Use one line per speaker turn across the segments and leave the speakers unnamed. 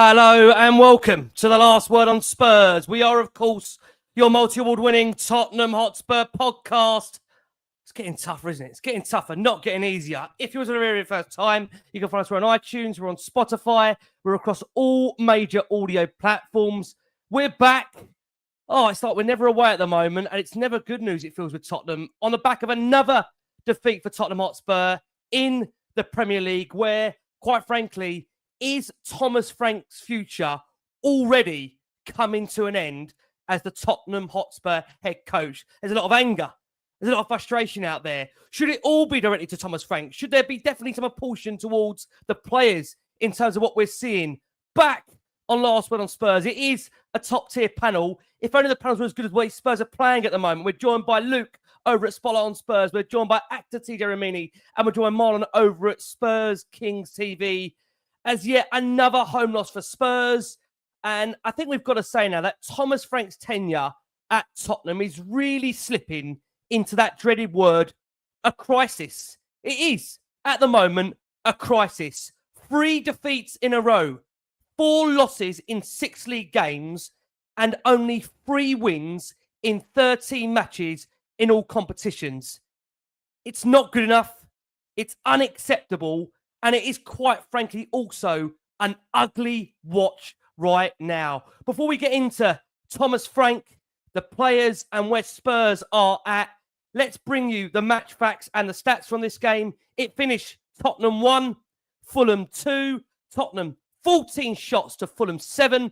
Hello and welcome to the Last Word on Spurs. We are, of course, your multi-award winning Tottenham Hotspur podcast. It's getting tougher, isn't it? It's getting tougher, not getting easier. If you're the very first time, you can find us. We're on iTunes, we're on Spotify, we're across all major audio platforms. We're back. Oh, it's like we're never away at the moment, and it's never good news, it feels, with Tottenham. On the back of another defeat for Tottenham Hotspur in the Premier League, where, quite frankly, is Thomas Frank's future already coming to an end as the Tottenham Hotspur head coach? There's a lot of anger. There's a lot of frustration out there. Should it all be directly to Thomas Frank? Should there be definitely some apportion towards the players in terms of what we're seeing? Back on Last Word on Spurs, it is a top-tier panel. If only the panels were as good as what Spurs are playing at the moment. We're joined by Luke over at Spotlight on Spurs. We're joined by actor TJ Ramini. And we're joined by Marlon over at Spurs Kings TV. As yet another home loss for Spurs. And I think we've got to say now that Thomas Frank's tenure at Tottenham is really slipping into that dreaded word, a crisis. It is, at the moment, a crisis. 3 defeats in a row, 4 losses in 6 league games, and only 3 wins in 13 matches in all competitions. It's not good enough. It's unacceptable. And it is, quite frankly, also an ugly watch right now. Before we get into Thomas Frank, the players, and where Spurs are at, let's bring you the match facts and the stats from this game. It finished Tottenham 1, Fulham 2. Tottenham 14 shots to Fulham 7.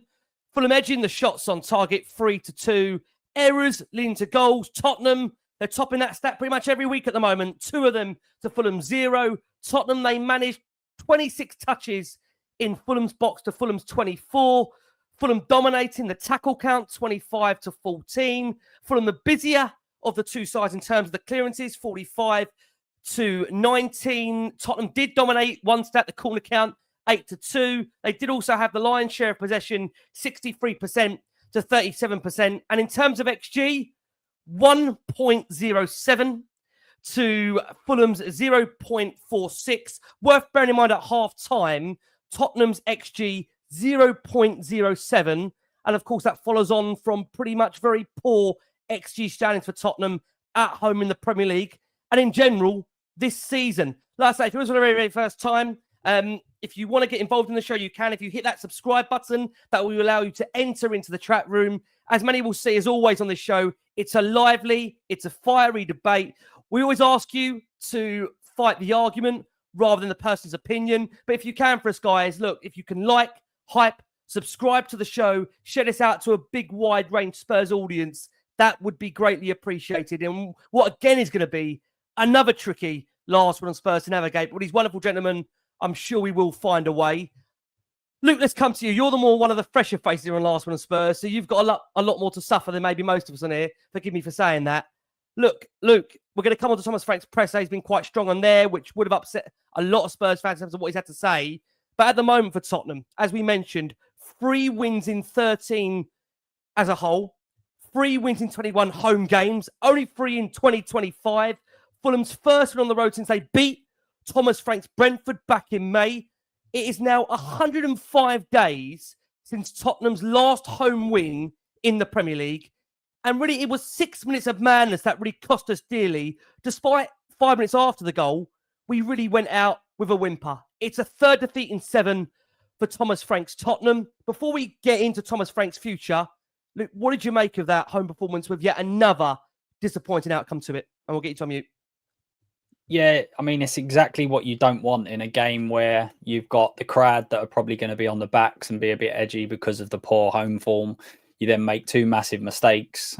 Fulham edging the shots on target 3-2. Errors leading to goals. Tottenham, they're topping that stat pretty much every week at the moment. 2 of them to Fulham 0. Tottenham, they managed 26 touches in Fulham's box to Fulham's 24. Fulham dominating the tackle count, 25-14. Fulham the busier of the two sides in terms of the clearances, 45-19. Tottenham did dominate one stat, the corner count, 8-2. They did also have the lion's share of possession, 63% to 37%. And in terms of XG, 1.07 to Fulham's 0.46. Worth bearing in mind at half-time, Tottenham's XG 0.07. And of course, that follows on from pretty much very poor XG standings for Tottenham at home in the Premier League and in general this season. Like I say, if it was for the very, very first time, if you want to get involved in the show, you can. If you hit that subscribe button, that will allow you to enter into the chat room. As many will see, as always on this show, it's a lively, it's a fiery debate. We always ask you to fight the argument rather than the person's opinion. But if you can for us, guys, look, if you can like, hype, subscribe to the show, share this out to a big, wide range Spurs audience, that would be greatly appreciated. And what, again, is going to be another tricky Last Word on Spurs to navigate. But these wonderful gentlemen, I'm sure we will find a way. Luke, let's come to you. You're one of the fresher faces here on Last Word on Spurs, so you've got a lot more to suffer than maybe most of us on here. Forgive me for saying that. Look, Luke, we're going to come on to Thomas Frank's press. He's been quite strong on there, which would have upset a lot of Spurs fans in terms of what he's had to say. But at the moment for Tottenham, as we mentioned, 3 wins in 13 as a whole, 3 wins in 21 home games, only 3 in 2025. Fulham's first win on the road since they beat Thomas Frank's Brentford back in May. It is now 105 days since Tottenham's last home win in the Premier League. And really, it was 6 minutes of madness that really cost us dearly. Despite 5 minutes after the goal, we really went out with a whimper. It's a 3rd defeat in 7 for Thomas Frank's Tottenham. Before we get into Thomas Frank's future, Luke, what did you make of that home performance with yet another disappointing outcome to it? And we'll get you to unmute.
Yeah, I mean, it's exactly what you don't want in a game where you've got the crowd that are probably going to be on the backs and be a bit edgy because of the poor home form. You then make 2 massive mistakes,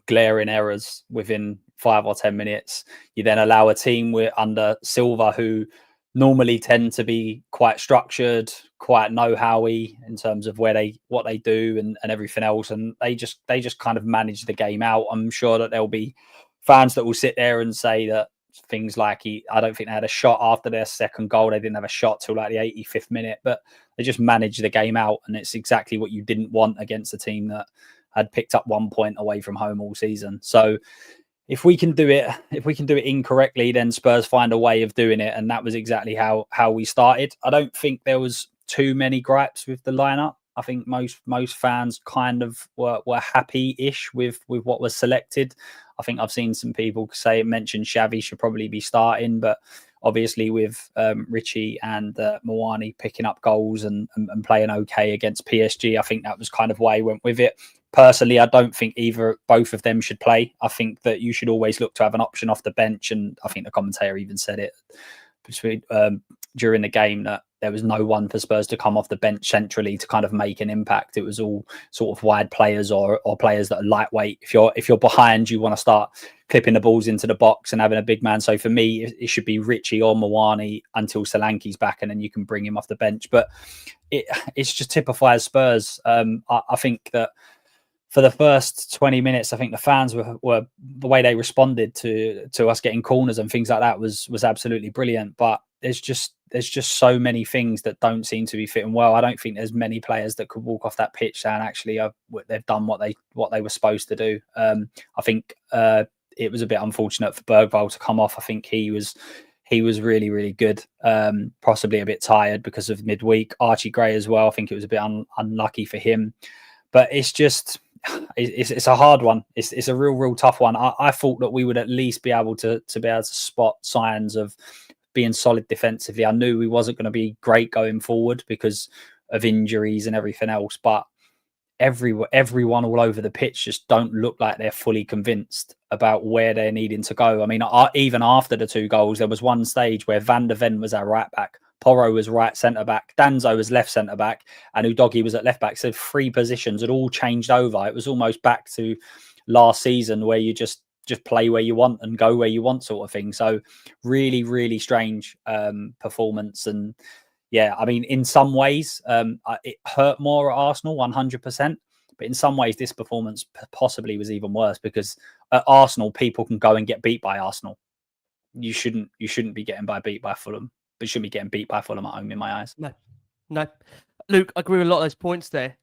glaring errors within 5 or 10 minutes. You then allow a team under Silva who normally tend to be quite structured, quite know-how-y in terms of what they do and everything else. And they just kind of manage the game out. I'm sure that there'll be fans that will sit there and say that things like I don't think they had a shot after their second goal. They didn't have a shot till like the 85th minute, but they just managed the game out. And it's exactly what you didn't want against a team that had picked up 1 point away from home all season. So if we can do it incorrectly, then Spurs find a way of doing it. And that was exactly how we started. I don't think there was too many gripes with the lineup. I think most fans kind of were happy-ish with what was selected. I think I've seen some people mention Xavi should probably be starting, but obviously with Richie and Moani picking up goals and playing okay against PSG, I think that was kind of why he went with it. Personally, I don't think both of them should play. I think that you should always look to have an option off the bench, and I think the commentator even said it during the game that there was no one for Spurs to come off the bench centrally to kind of make an impact. It was all sort of wide players or players that are lightweight. If you're behind, you want to start clipping the balls into the box and having a big man. So for me, it should be Richie or Moani until Solanke's back, and then you can bring him off the bench. But it's just typifies Spurs. I think that for the first 20 minutes, I think the fans were the way they responded to us getting corners and things like that was absolutely brilliant. But there's just so many things that don't seem to be fitting well. I don't think there's many players that could walk off that pitch and actually they've done what they were supposed to do. I think it was a bit unfortunate for Bergvall to come off. I think he was really, really good. Possibly a bit tired because of midweek. Archie Gray as well. I think it was a bit unlucky for him. But it's a hard one. It's a real tough one. I thought that we would at least be able to spot signs of being solid defensively. I knew we wasn't going to be great going forward because of injuries and everything else, but everyone all over the pitch just don't look like they're fully convinced about where they're needing to go. I mean, even after the 2 goals, there was one stage where Van der Ven was our right back, Porro was right centre-back, Danzo was left centre-back, and Udogie was at left-back. So 3 positions had all changed over. It was almost back to last season where you just play where you want and go where you want sort of thing. So really, really strange performance. And yeah, I mean, in some ways, it hurt more at Arsenal, 100%. But in some ways, this performance possibly was even worse because at Arsenal, people can go and get beat by Arsenal. You shouldn't be getting beat by Fulham. But shouldn't be getting beat by Fulham at home in my eyes.
No. Luke, I agree with a lot of those points there,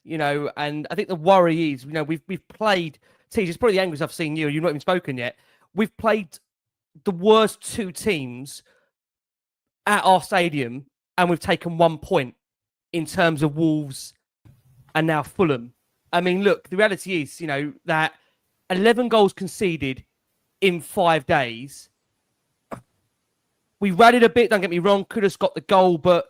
and I think the worry is, we've played, it's probably the angriest I've seen you, you've not even spoken yet. We've played the worst 2 teams at our stadium and we've taken 1 point in terms of Wolves and now Fulham. I mean, look, the reality is, that 11 goals conceded in 5 days. We rallied a bit, don't get me wrong, Kudus got the goal, but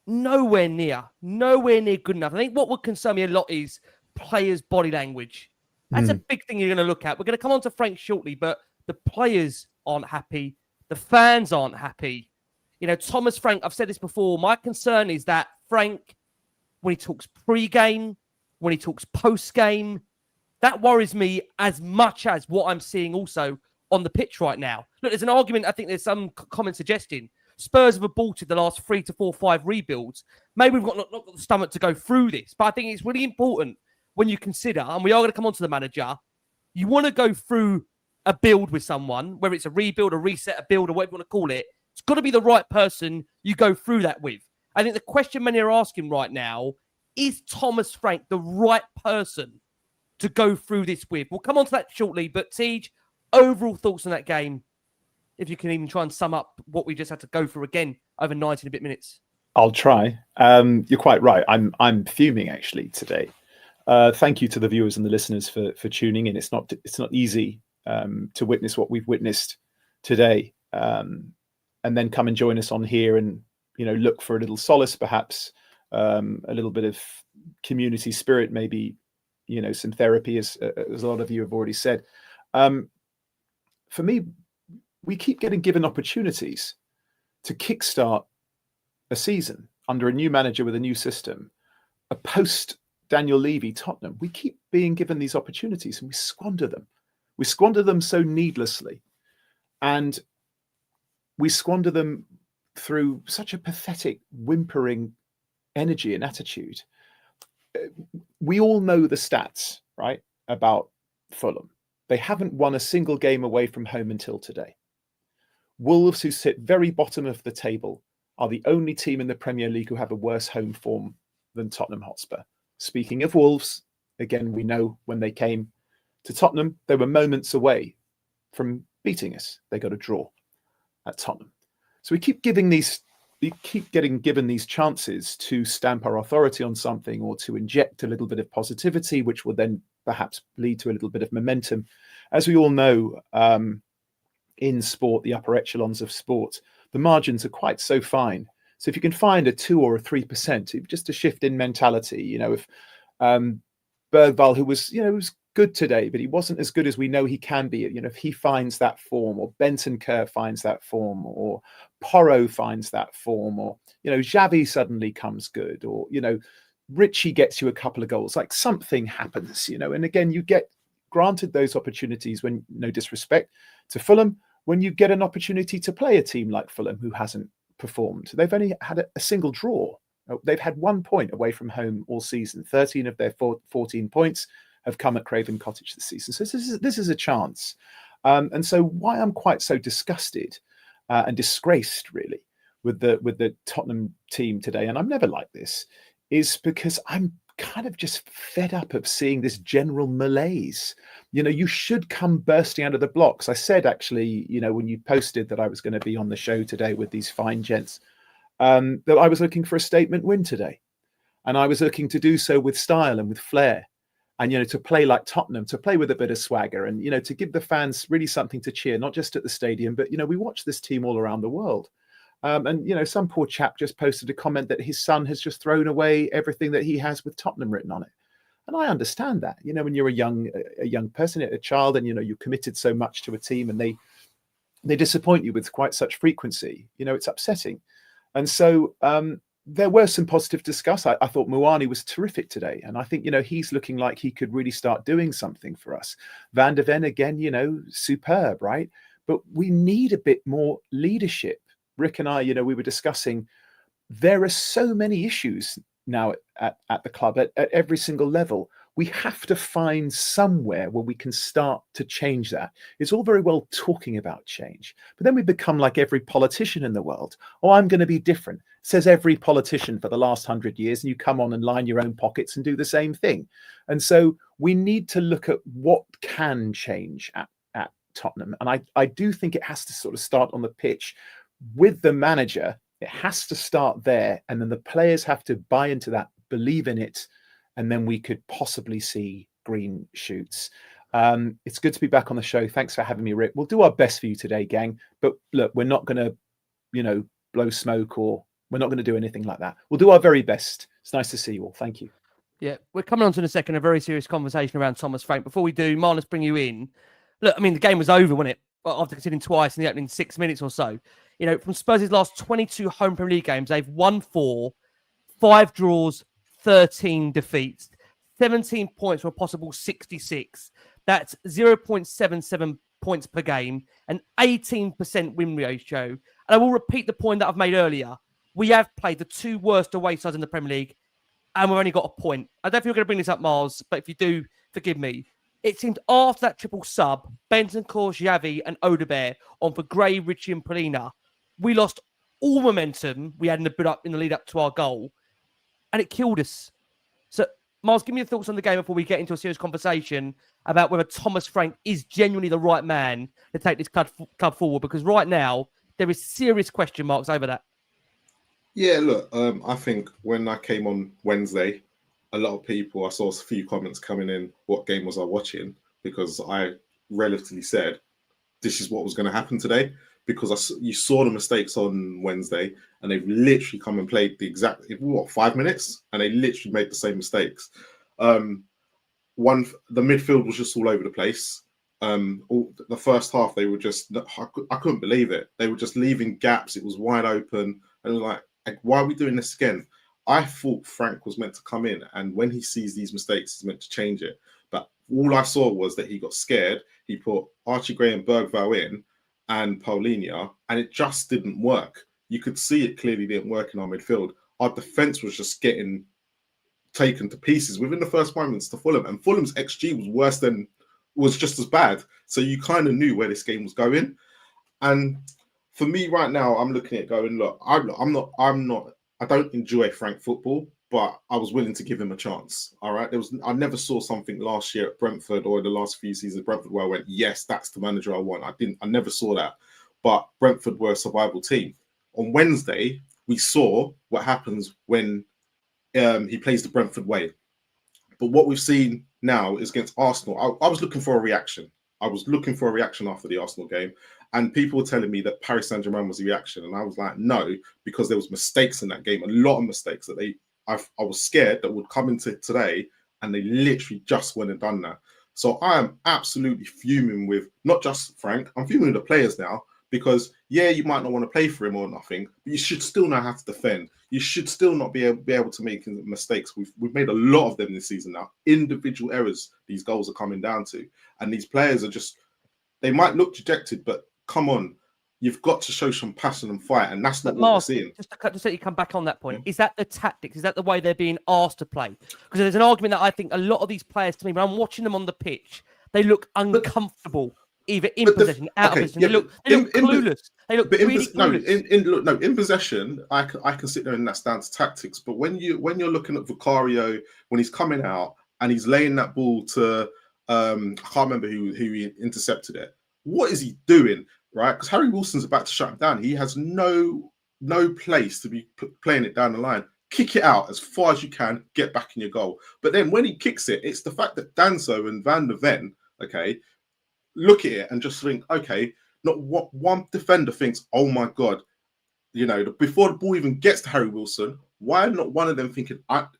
nowhere near good enough. I think what would concern me a lot is players' body language. That's a big thing you're going to look at. We're going to come on to Frank shortly, but the players aren't happy. The fans aren't happy. Thomas Frank, I've said this before, my concern is that Frank, when he talks pre-game, when he talks post-game, that worries me as much as what I'm seeing also on the pitch right now. Look, there's an argument, I think there's some comment suggesting Spurs have aborted the last 3 to 4, 5 rebuilds. Maybe we've not got the stomach to go through this, but I think it's really important when you consider, and we are going to come on to the manager, you want to go through a build with someone, whether it's a rebuild, a reset, a build, or whatever you want to call it, it's got to be the right person you go through that with. I think the question many are asking right now, is Thomas Frank the right person to go through this with? We'll come on to that shortly, but Tej, overall thoughts on that game, if you can even try and sum up what we just had to go through again over 90 and a bit minutes.
I'll try. You're quite right. I'm fuming actually today. Thank you to the viewers and the listeners for tuning in. It's not easy to witness what we've witnessed today, and then come and join us on here and look for a little solace, perhaps a little bit of community spirit, maybe some therapy, as a lot of you have already said. For me, we keep getting given opportunities to kickstart a season under a new manager with a new system, a post Daniel Levy Tottenham. We keep being given these opportunities and we squander them. We squander them so needlessly, and we squander them through such a pathetic, whimpering energy and attitude. We all know the stats, right, about Fulham. They haven't won a single game away from home until today. Wolves, who sit very bottom of the table, are the only team in the Premier League who have a worse home form than Tottenham Hotspur. Speaking of Wolves, again, we know when they came to Tottenham, they were moments away from beating us. They got a draw at Tottenham. So we keep giving these keep getting given these chances to stamp our authority on something or to inject a little bit of positivity, which will then perhaps lead to a little bit of momentum. As we all know, in sport, the upper echelons of sport, the margins are quite so fine. So if you can find a 2 or a 3%, just a shift in mentality, if Bergvall, who was good today, but he wasn't as good as we know he can be. If he finds that form, or Bentancur finds that form, or Porro finds that form, or Xavi suddenly comes good, or Richie gets you a couple of goals, like something happens, and again, you get granted those opportunities when, no disrespect to Fulham, when you get an opportunity to play a team like Fulham who hasn't performed. They've only had a single draw. They've had 1 point away from home all season. 13 of their 14 points have come at Craven Cottage this season. So this is a chance. And so why I'm quite so disgusted and disgraced, really, with the Tottenham team today, and I'm never like this, is because I'm kind of just fed up of seeing this general malaise. You should come bursting out of the blocks. I said, actually, when you posted that I was going to be on the show today with these fine gents, that I was looking for a statement win today. And I was looking to do so with style and with flair. And, to play like Tottenham, to play with a bit of swagger and, to give the fans really something to cheer, not just at the stadium, but, we watch this team all around the world. And, some poor chap just posted a comment that his son has just thrown away everything that he has with Tottenham written on it. And I understand that, when you're a young person, a child, and, you're committed so much to a team and they disappoint you with quite such frequency, it's upsetting. And so there were some positive discuss. I thought Muani was terrific today. And I think, he's looking like he could really start doing something for us. Van der Ven, again, superb, right? But we need a bit more leadership. Rick and I, we were discussing, there are so many issues now at the club at every single level. We have to find somewhere where we can start to change that. It's all very well talking about change, but then we become like every politician in the world. Oh, I'm going to be different, says every politician for the last 100 years, and you come on and line your own pockets and do the same thing. And so we need to look at what can change at Tottenham. And I do think it has to sort of start on the pitch with the manager. It has to start there, and then the players have to buy into that, believe in it, and then we could possibly see green shoots. It's good to be back on the show. Thanks for having me, Rick. We'll do our best for you today, gang. But look, we're not going to, blow smoke, or we're not going to do anything like that. We'll do our very best. It's nice to see you all. Thank you.
Yeah, we're coming on to in a second, a very serious conversation around Thomas Frank. Before we do, Marlon, let's bring you in. Look, I mean, the game was over, wasn't it? After conceding twice in the opening 6 minutes or so. From Spurs' last 22 home Premier League games, they've won 4, 5 draws, 13 defeats, 17 points from a possible 66. That's 0.77 points per game, an 18% win ratio. And I will repeat the point that I've made earlier. We have played the 2 worst away sides in the Premier League, and we've only got a point. I don't know if you're going to bring this up, Miles, but if you do, forgive me. It seemed after that triple sub, Bentancur, Xavi and Odegaard on for Gray, Richie and Polina, we lost all momentum we had in the lead up to our goal, and it killed us. So, Miles, give me your thoughts on the game before we get into a serious conversation about whether Thomas Frank is genuinely the right man to take this club forward, because right now there is serious question marks over that.
Yeah, look, I think when I came on Wednesday, a lot of people, I saw a few comments coming in, what game was I watching? Because I relatively said, this is what was going to happen today. Because you saw the mistakes on Wednesday, and they've literally come and played the exact, 5 minutes? And they literally made the same mistakes. The midfield was just all over the place. The first half, they were just, I couldn't believe it. They were just leaving gaps. It was wide open. And like, why are we doing this again? I thought Frank was meant to come in, and when he sees these mistakes, he's meant to change it. But all I saw was that he got scared. He put Archie Gray and Bergvall in and Paulinho, and it just didn't work. You could see it clearly didn't work in our midfield. Our defence was just getting taken to pieces within the first 5 minutes to Fulham, and Fulham's XG was just as bad. So you kind of knew where this game was going. And for me right now, I'm looking at going, look, I don't enjoy Frank football, but I was willing to give him a chance. All right. I never saw something last year at Brentford or the last few seasons at Brentford where I went, yes, that's the manager I want. I never saw that. But Brentford were a survival team. On Wednesday, we saw what happens when he plays the Brentford way. But what we've seen now is against Arsenal. I was looking for a reaction. I was looking for a reaction after the Arsenal game, and people were telling me that Paris Saint-Germain was the reaction, and I was like, no, because there was mistakes in that game, a lot of mistakes that I was scared that would come into today, and they literally just went and done that. So I am absolutely fuming with not just Frank, I'm fuming with the players now, because yeah, you might not want to play for him or nothing, but you should still know how to defend. You should still not be able to make mistakes. We've made a lot of them this season now. Individual errors these goals are coming down to. And these players are just, they might look dejected, but come on, you've got to show some passion and fight, and that's not what we're seeing.
Just to let you come back on that point, is that the tactics? Is that the way they're being asked to play? Because there's an argument that I think a lot of these players, to me, when I'm watching them on the pitch, they look uncomfortable. Either in possession, out of possession. They look clueless. They look really clueless.
In possession, I can sit there and that's down to tactics. But when you're looking at Vicario, when he's coming out and he's laying that ball to I can't remember who he intercepted it. What is he doing, right? Because Harry Wilson's about to shut him down. He has no place to be playing it down the line. Kick it out as far as you can. Get back in your goal. But then when he kicks it, it's the fact that Danso and Van der Ven, okay, look at it and just think, okay, not what one defender thinks, oh my God, before the ball even gets to Harry Wilson, why not one of them thinking,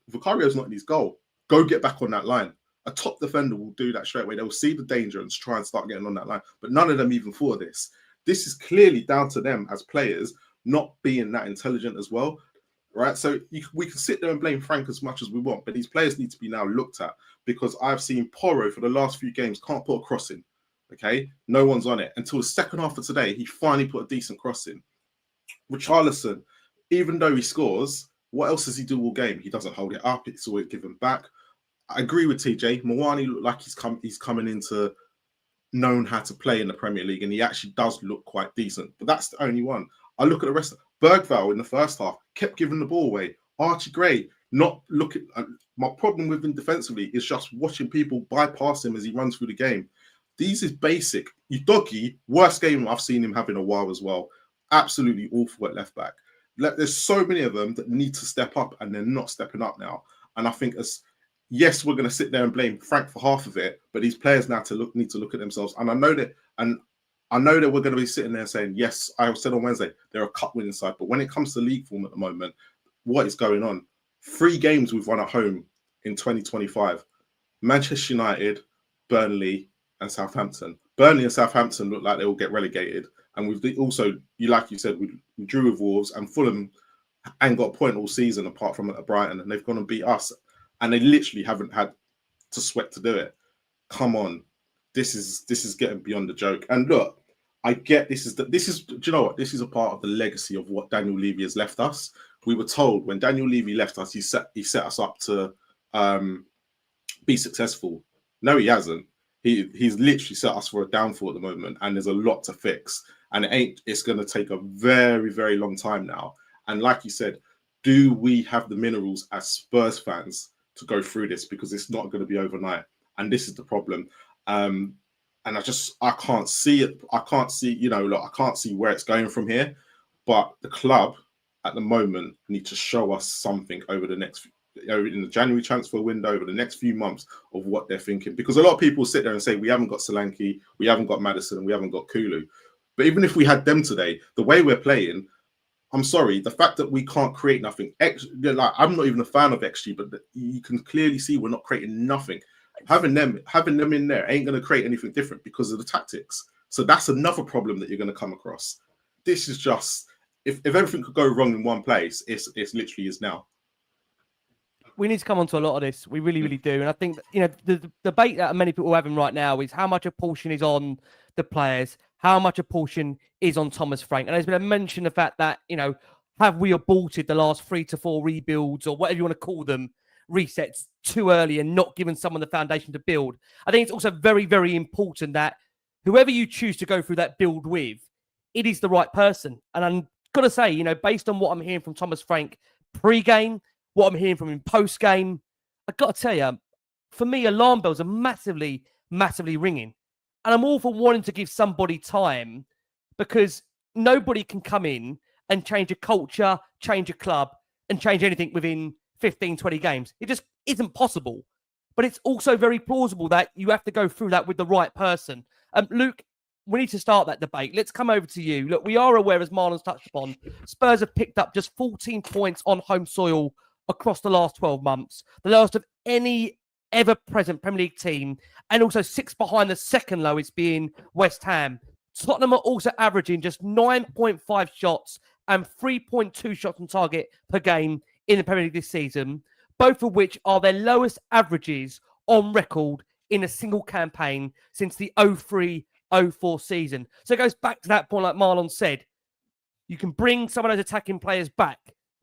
Vicario's not in his goal, go get back on that line. A top defender will do that straight away. They'll see the danger and try and start getting on that line. But none of them even for this. This is clearly down to them as players not being that intelligent as well, right? So we can sit there and blame Frank as much as we want, but these players need to be now looked at, because I've seen Porro for the last few games can't put a cross in. Okay, no one's on it until the second half of today. He finally put a decent cross in. Richarlison, even though he scores, what else does he do all game? He doesn't hold it up. It's always given back. I agree with TJ. Mwani looked like he's coming into known how to play in the Premier League, and he actually does look quite decent. But that's the only one. I look at the rest. Bergvall in the first half kept giving the ball away. Archie Gray not looking. My problem with him defensively is just watching people bypass him as he runs through the game. These is basic. Udogie, worst game I've seen him have in a while as well. Absolutely awful at left back. There's so many of them that need to step up, and they're not stepping up now. And I think yes, we're going to sit there and blame Frank for half of it, but these players now need to look at themselves. And I know that we're going to be sitting there saying, yes, I said on Wednesday, they're a cup-winning side. But when it comes to league form at the moment, what is going on? 3 games we've won at home in 2025. Manchester United, Burnley, and Southampton. Burnley and Southampton look like they will get relegated. And we've also, like you said, we drew with Wolves, and Fulham ain't got a point all season apart from at Brighton, and they've gone and beat us. And they literally haven't had to sweat to do it. Come on. This is getting beyond the joke. And look, I get do you know what? This is a part of the legacy of what Daniel Levy has left us. We were told when Daniel Levy left us, he set us up to be successful. No, he hasn't. He's literally set us for a downfall at the moment, and there's a lot to fix. And it's going to take a very, very long time now. And like you said, do we have the minerals as Spurs fans to go through this? Because it's not going to be overnight. And this is the problem. And I can't see it. I can't see, I can't see where it's going from here. But the club at the moment need to show us something over the next in the January transfer window, over the next few months, of what they're thinking. Because a lot of people sit there and say, we haven't got Solanke, we haven't got Maddison, and we haven't got Kulu. But even if we had them today, the way we're playing, I'm sorry, the fact that we can't create nothing, I'm not even a fan of XG, but you can clearly see we're not creating nothing. Having them in there ain't going to create anything different because of the tactics. So that's another problem that you're going to come across. This is just, if everything could go wrong in one place, it's literally is now.
We need to come on to a lot of this. We really, really do. And I think, the debate that many people are having right now is how much a portion is on the players, how much a portion is on Thomas Frank. And there's been a mention of the fact that, have we aborted the last 3 to 4 rebuilds, or whatever you want to call them, resets too early and not given someone the foundation to build? I think it's also very, very important that whoever you choose to go through that build with, it is the right person. And I'm got to say, based on what I'm hearing from Thomas Frank pre-game, what I'm hearing from him post-game, I've got to tell you, for me, alarm bells are massively, massively ringing. And I'm all for wanting to give somebody time, because nobody can come in and change a culture, change a club, and change anything within 15, 20 games. It just isn't possible. But it's also very plausible that you have to go through that with the right person. Luke, we need to start that debate. Let's come over to you. Look, we are aware, as Marlon's touched upon, Spurs have picked up just 14 points on home soil across the last 12 months, the lowest of any ever-present Premier League team, and also 6 behind the second lowest being West Ham. Tottenham are also averaging just 9.5 shots and 3.2 shots on target per game in the Premier League this season, both of which are their lowest averages on record in a single campaign since the 03-04 season. So it goes back to that point, like Marlon said, you can bring some of those attacking players back,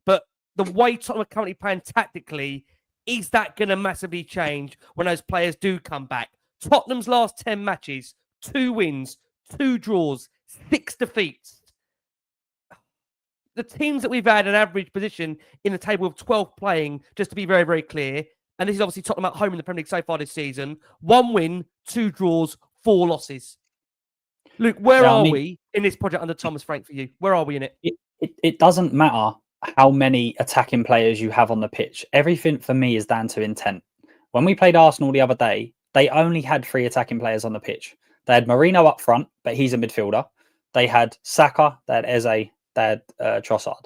but the way Tottenham are currently playing tactically, is that going to massively change when those players do come back? Tottenham's last 10 matches, 2 wins, 2 draws, 6 defeats. The teams that we've had an average position in the table of 12 playing, just to be very, very clear, and this is obviously Tottenham at home in the Premier League so far this season, 1 win, 2 draws, 4 losses. Luke, where are we in this project under Thomas Frank for you? Where are we in it?
It doesn't matter how many attacking players you have on the pitch. Everything for me is down to intent. When we played Arsenal the other day, they only had 3 attacking players on the pitch. They had Marino up front, but he's a midfielder. They had Saka, they had Eze, they had Trossard.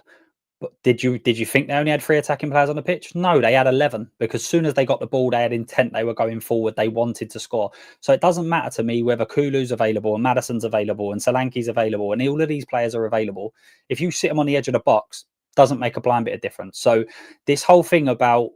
But did you think they only had 3 attacking players on the pitch? No, they had 11, because as soon as they got the ball, they had intent. They were going forward. They wanted to score. So it doesn't matter to me whether Kulu's available and Maddison's available and Solanke's available and all of these players are available. If you sit them on the edge of the box, doesn't make a blind bit of difference. So this whole thing about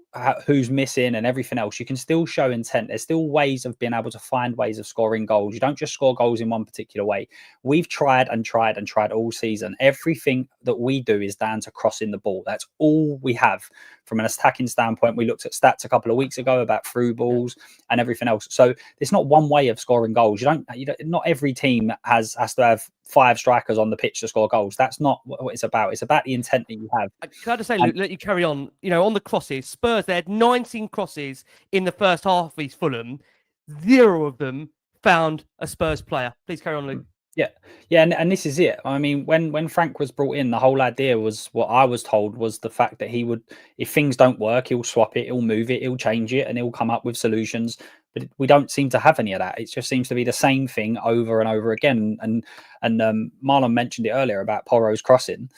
who's missing and everything else, you can still show intent. There's still ways of being able to find ways of scoring goals. You don't just score goals in one particular way. We've tried and tried and tried all season. Everything that we do is down to crossing the ball. That's all we have from an attacking standpoint. We looked at stats a couple of weeks ago about through balls and everything else. So there's not one way of scoring goals. You don't not every team has to have 5 strikers on the pitch to score goals. That's not what it's about. It's about the intent that you have.
Can I just say, Luke, let you carry on? You know, on the crosses, Spurs, they had 19 crosses in the first half of Fulham. 0 of them found a Spurs player. Please carry on, Luke.
Yeah, and this is it. I mean, when Frank was brought in, the whole idea was, what I was told was the fact that he would, if things don't work, he'll swap it, he'll move it, he'll change it, and he'll come up with solutions. But we don't seem to have any of that. It just seems to be the same thing over and over again. And Marlon mentioned it earlier about Porro's crossing.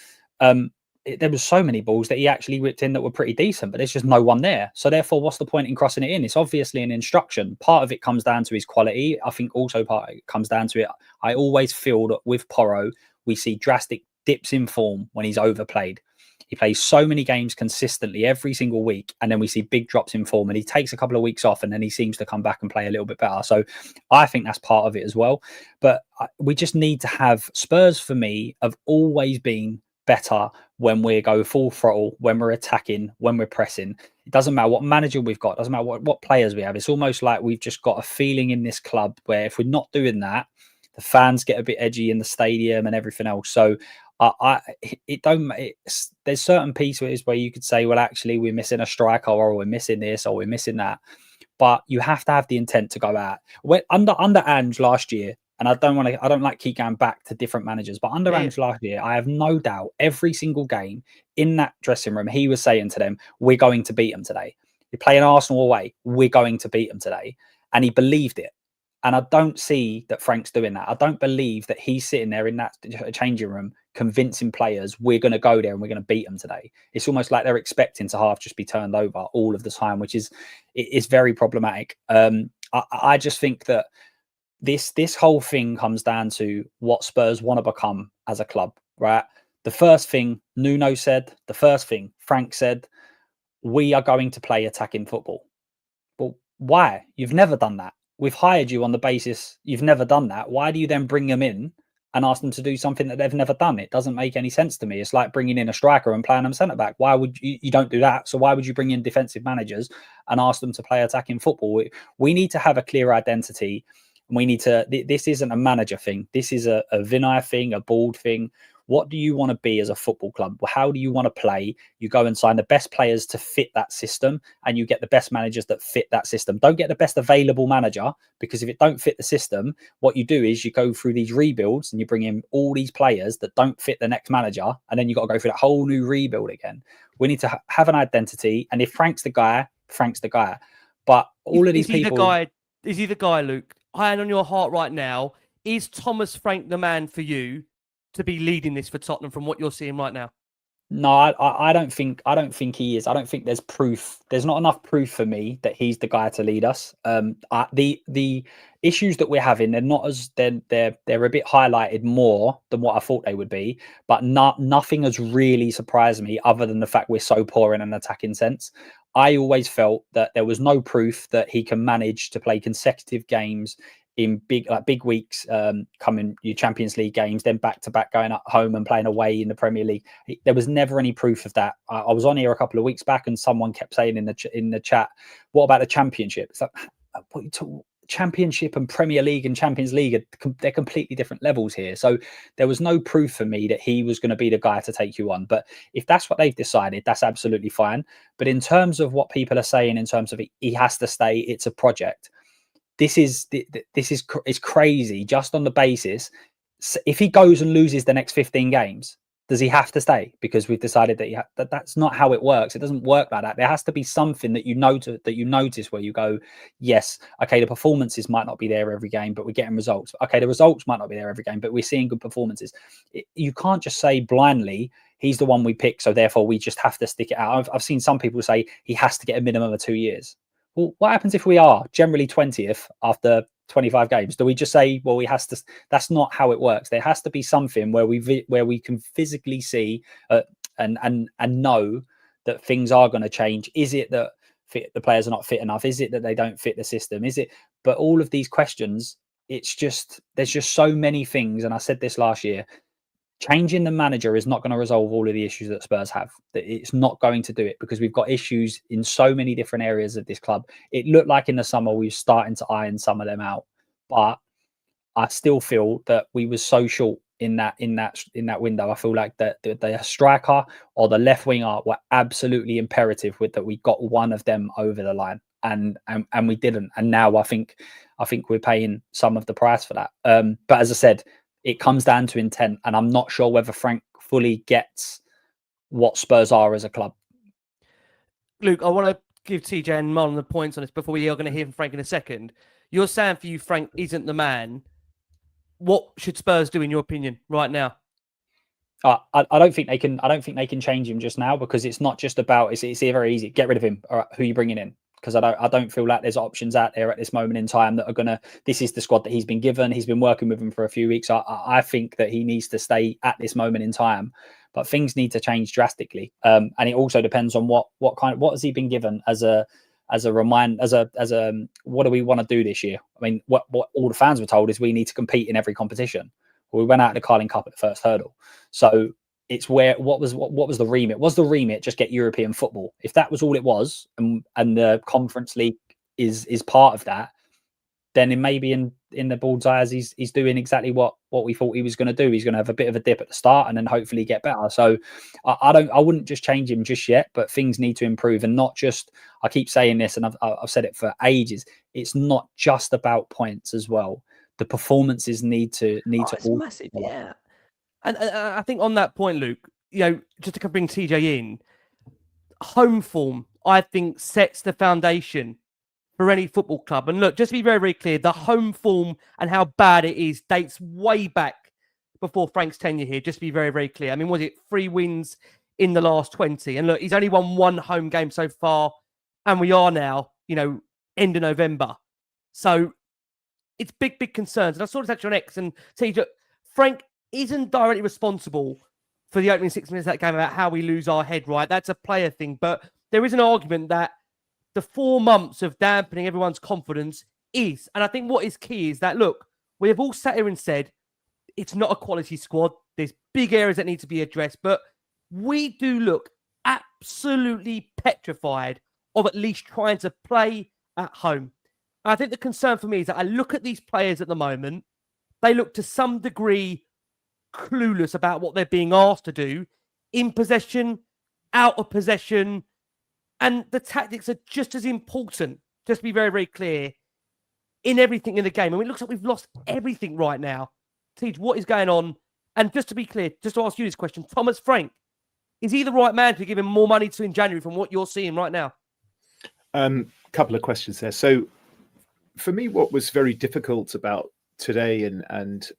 There was so many balls that he actually whipped in that were pretty decent, but there's just no one there. So therefore, what's the point in crossing it in? It's obviously an instruction. Part of it comes down to his quality. I think also part of it comes down to it. I always feel that with Porro, we see drastic dips in form when he's overplayed. He plays so many games consistently every single week, and then we see big drops in form, and he takes a couple of weeks off, and then he seems to come back and play a little bit better. So I think that's part of it as well. But we just need to have, Spurs for me have always been better when we go full throttle, when we're attacking, when we're pressing. It doesn't matter what manager we've got, it doesn't matter what players we have. It's almost like we've just got a feeling in this club where if we're not doing that, the fans get a bit edgy in the stadium and everything else. So there's certain pieces where you could say, well, actually we're missing a striker, or we're missing this, or we're missing that. But you have to have the intent to go out. Under Ange last year, and I don't like keep going back to different managers, but under Ange last year, I have no doubt every single game in that dressing room, he was saying to them, we're going to beat them today. You're playing Arsenal away, we're going to beat them today. And he believed it. And I don't see that Frank's doing that. I don't believe that he's sitting there in that changing room convincing players we're going to go there and we're going to beat them today. It's almost like they're expecting to half just be turned over all of the time, which is very problematic. I just think that this whole thing comes down to what Spurs want to become as a club, right? The first thing Nuno said, the first thing Frank said, we are going to play attacking football. Well, why? You've never done that. We've hired you on the basis you've never done that. Why do you then bring them in and ask them to do something that they've never done? It doesn't make any sense to me. It's like bringing in a striker and playing them centre back. Why would you don't do that? So why would you bring in defensive managers and ask them to play attacking football? We need to have a clear identity. We need to, this isn't a manager thing. This is a Vinay thing, a board thing. What do you want to be as a football club? How do you want to play? You go and sign the best players to fit that system, and you get the best managers that fit that system. Don't get the best available manager, because if it don't fit the system, what you do is you go through these rebuilds and you bring in all these players that don't fit the next manager, and then you got to go through that whole new rebuild again. We need to have an identity, and if Frank's the guy, Frank's the guy. But all of these people...
Is he the guy, Luke? Hand on your heart right now. Is Thomas Frank the man for you to be leading this for Tottenham from what you're seeing right now?
No, I don't think he is. I don't think there's proof. There's not enough proof for me that he's the guy to lead us. The issues that we're having, they're not as they're a bit highlighted more than what I thought they would be. But nothing has really surprised me other than the fact we're so poor in an attacking sense. I always felt that there was no proof that he can manage to play consecutive games in big weeks, coming your Champions League games, then back to back going at home and playing away in the Premier League. There was never any proof of that. I was on here a couple of weeks back, and someone kept saying in the chat, "What about the Championship?" It's like, what you talk, Championship and Premier League and Champions League they're completely different levels here. So there was no proof for me that he was going to be the guy to take you on. But if that's what they've decided, that's absolutely fine. But in terms of what people are saying, in terms of he has to stay, it's a project. This is crazy. Just on the basis, if he goes and loses the next 15 games, does he have to stay? Because we've decided that that's not how it works. It doesn't work like that. There has to be something that you notice where you go, yes, okay, the performances might not be there every game, but we're getting results. Okay, the results might not be there every game, but we're seeing good performances. You can't just say blindly, he's the one we pick, so therefore we just have to stick it out. I've seen some people say he has to get a minimum of 2 years. Well, what happens if we are generally 20th after 25 games? Do we just say, well, he has to? That's not how it works. There has to be something where we can physically see and know that things are going to change. Is it that the players are not fit enough? Is it that they don't fit the system? Is it? But all of these questions, there's just so many things. And I said this last year. Changing the manager is not going to resolve all of the issues that Spurs have. It's not going to do it, because we've got issues in so many different areas of this club. It looked like in the summer we were starting to iron some of them out, but I still feel that we were so short in that window. I feel like that the striker or the left winger were absolutely imperative with that. We got one of them over the line, and we didn't. And now I think we're paying some of the price for that. But as I said, it comes down to intent, and I'm not sure whether Frank fully gets what Spurs are as a club.
Luke, I want to give TJ and Marlon the points on this before we are going to hear from Frank in a second. You're saying for you, Frank isn't the man. What should Spurs do, in your opinion, right now?
I don't think they can. I don't think they can change him just now, because it's not just about. It's very easy. Get rid of him. All right, who are you bringing in? Because I don't feel like there's options out there at this moment in time that are going to, this is the squad that he's been given. He's been working with him for a few weeks. I think that he needs to stay at this moment in time, but things need to change drastically. And it also depends on what has he been given as a reminder, what do we want to do this year? I mean, what all the fans were told is we need to compete in every competition. Well, we went out of the Carling Cup at the first hurdle. So it's what was the remit? Was the remit just get European football? If that was all it was, and the Conference League is part of that, then it may be in the board's eyes he's doing exactly what we thought he was going to do. He's going to have a bit of a dip at the start and then hopefully get better. So I wouldn't just change him just yet, but things need to improve, and not just. I keep saying this, and I've said it for ages. It's not just about points as well. The performances need to.
It's massive, yeah. And I think on that point, Luke, just to bring TJ in, home form, I think, sets the foundation for any football club. And look, just to be very, very clear, the home form and how bad it is dates way back before Frank's tenure here, just to be very, very clear. I mean, was it 3 wins in the last 20? And look, he's only won 1 home game so far, and we are now, end of November. So it's big, big concerns. And I saw this actually on X, and TJ, Frank isn't directly responsible for the opening 6 minutes of that game about how we lose our head, right? That's a player thing. But there is an argument that the 4 months of dampening everyone's confidence is. And I think what is key is that, look, we have all sat here and said it's not a quality squad. There's big areas that need to be addressed. But we do look absolutely petrified of at least trying to play at home. And I think the concern for me is that I look at these players at the moment. They look to some degree clueless about what they're being asked to do in possession, out of possession, and the tactics are just as important, just to be very, very clear, in everything in the game. I mean, it looks like we've lost everything right now. Tej, what is going on? And just to be clear, just to ask you this question, Thomas Frank, is he the right man to give him more money to in January from what you're seeing right now?
Couple of questions there. So for me, what was very difficult about today and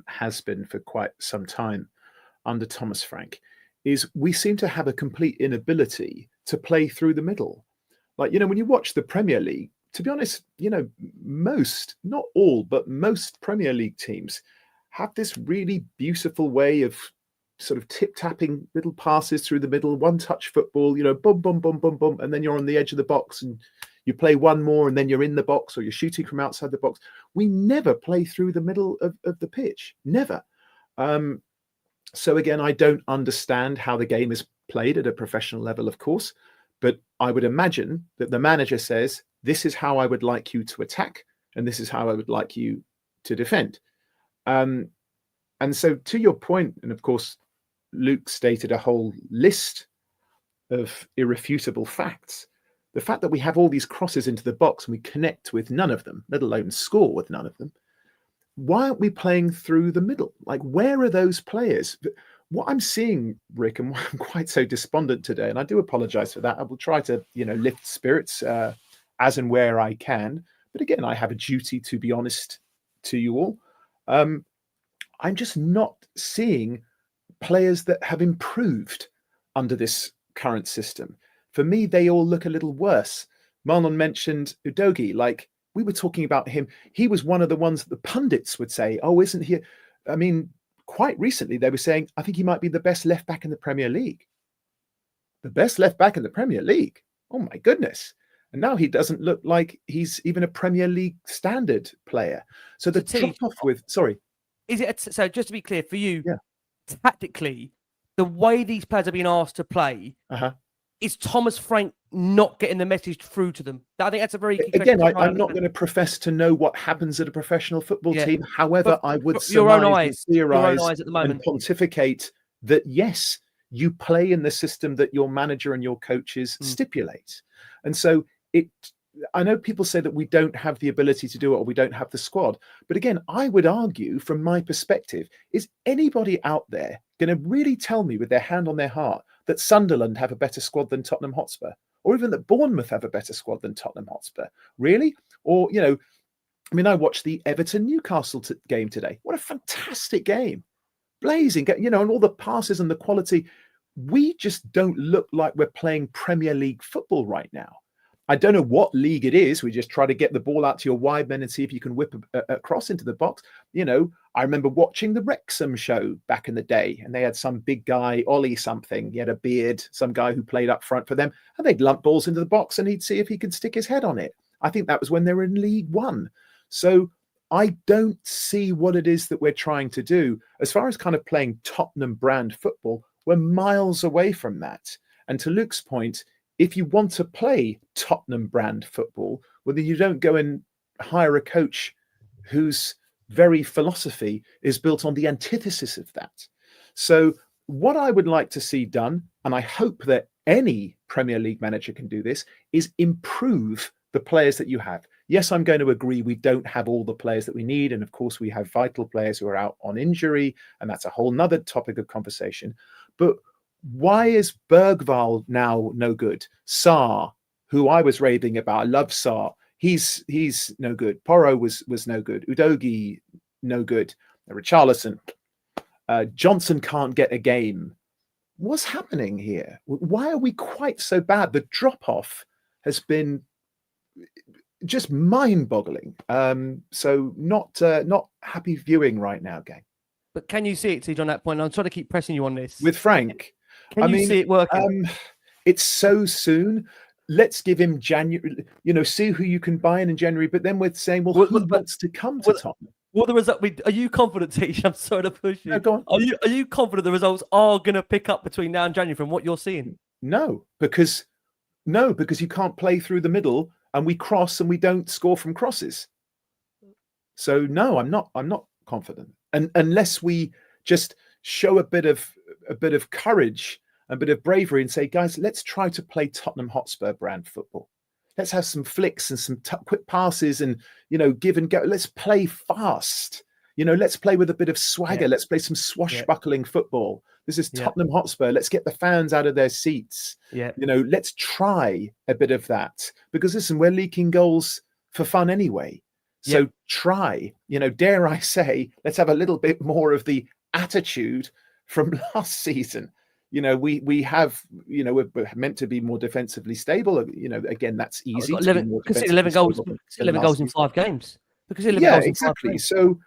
has been for quite some time under Thomas Frank is we seem to have a complete inability to play through the middle. Like, when you watch the Premier League, to be honest, most, not all, but most Premier League teams have this really beautiful way of sort of tip-tapping little passes through the middle, one-touch football, boom, boom, boom, boom, boom, and then you're on the edge of the box and you play one more and then you're in the box or you're shooting from outside the box. We never play through the middle of the pitch, never. So again, I don't understand how the game is played at a professional level, of course, but I would imagine that the manager says, this is how I would like you to attack and this is how I would like you to defend. And so to your point, and of course, Luke stated a whole list of irrefutable facts. The fact that we have all these crosses into the box and we connect with none of them, let alone score with none of them. Why aren't we playing through the middle? Like, where are those players? What I'm seeing, Rick, and why I'm quite so despondent today, and I do apologize for that. I will try to, lift spirits as and where I can. But again, I have a duty to be honest to you all. I'm just not seeing players that have improved under this current system. For me, they all look a little worse. Marlon mentioned Udogie. Like, we were talking about him. He was one of the ones that the pundits would say, oh, isn't he? I mean, quite recently, they were saying, I think he might be the best left back in the Premier League. The best left back in the Premier League? Oh, my goodness. And now he doesn't look like he's even a Premier League standard player. So the drop-off with... Sorry.
Is it so? Just to be clear for you, tactically, the way these players are being asked to play, is Thomas Frank not getting the message through to them? I think that's a very key
again.
question.
I'm not going to profess to know what happens at a professional football team. However, I would
your own
eyes,
theorize at the moment
and pontificate that yes, you play in the system that your manager and your coaches stipulate, and so it. I know people say that we don't have the ability to do it or we don't have the squad. But again, I would argue from my perspective, is anybody out there going to really tell me with their hand on their heart that Sunderland have a better squad than Tottenham Hotspur? Or even that Bournemouth have a better squad than Tottenham Hotspur? Really? Or, I watched the Everton-Newcastle game today. What a fantastic game. Blazing, and all the passes and the quality. We just don't look like we're playing Premier League football right now. I don't know what league it is. We just try to get the ball out to your wide men and see if you can whip a cross into the box. I remember watching the Wrexham show back in the day, and they had some big guy, Ollie something. He had a beard, some guy who played up front for them, and they'd lump balls into the box and he'd see if he could stick his head on it. I think that was when they were in League One. So I don't see what it is that we're trying to do. As far as kind of playing Tottenham brand football, we're miles away from that. And to Luke's point, if you want to play Tottenham brand football, well, then you don't go and hire a coach whose very philosophy is built on the antithesis of that. So what I would like to see done, and I hope that any Premier League manager can do this, is improve the players that you have. Yes, I'm going to agree we don't have all the players that we need. And of course, we have vital players who are out on injury, and that's a whole nother topic of conversation. But why is Bergvall now no good? Sarr, who I was raving about, I love Sarr. He's no good. Porro was no good. Udogie, no good. Richarlison. Johnson can't get a game. What's happening here? Why are we quite so bad? The drop-off has been just mind-boggling. So not happy viewing right now, gang.
But can you see it, TJ, on that point? I'm trying to keep pressing you on this.
With Frank.
Can you see it working?
It's so soon. Let's give him January, see who you can buy in January. But then we're saying, who wants to come to Tottenham?
Well, the result. Are you confident, Tish? I'm sorry to push you.
No, go on.
Are you confident the results are going to pick up between now and January from what you're seeing?
No, because you can't play through the middle, and we cross and we don't score from crosses. So no, I'm not confident. And unless we just show a bit of courage, a bit of bravery, and say, guys, let's try to play Tottenham Hotspur brand football. Let's have some flicks and some quick passes and, give and go. Let's play fast. Let's play with a bit of swagger.
Yeah.
Let's play some swashbuckling football. This is Tottenham Hotspur. Let's get the fans out of their seats.
Yeah.
Let's try a bit of that, because listen, we're leaking goals for fun anyway. So try, dare I say, let's have a little bit more of the attitude from last season. We have, we're meant to be more defensively stable. Again, that's easy.
11 goals in 5 games. Because 11 goals in 5
exactly.
games.
So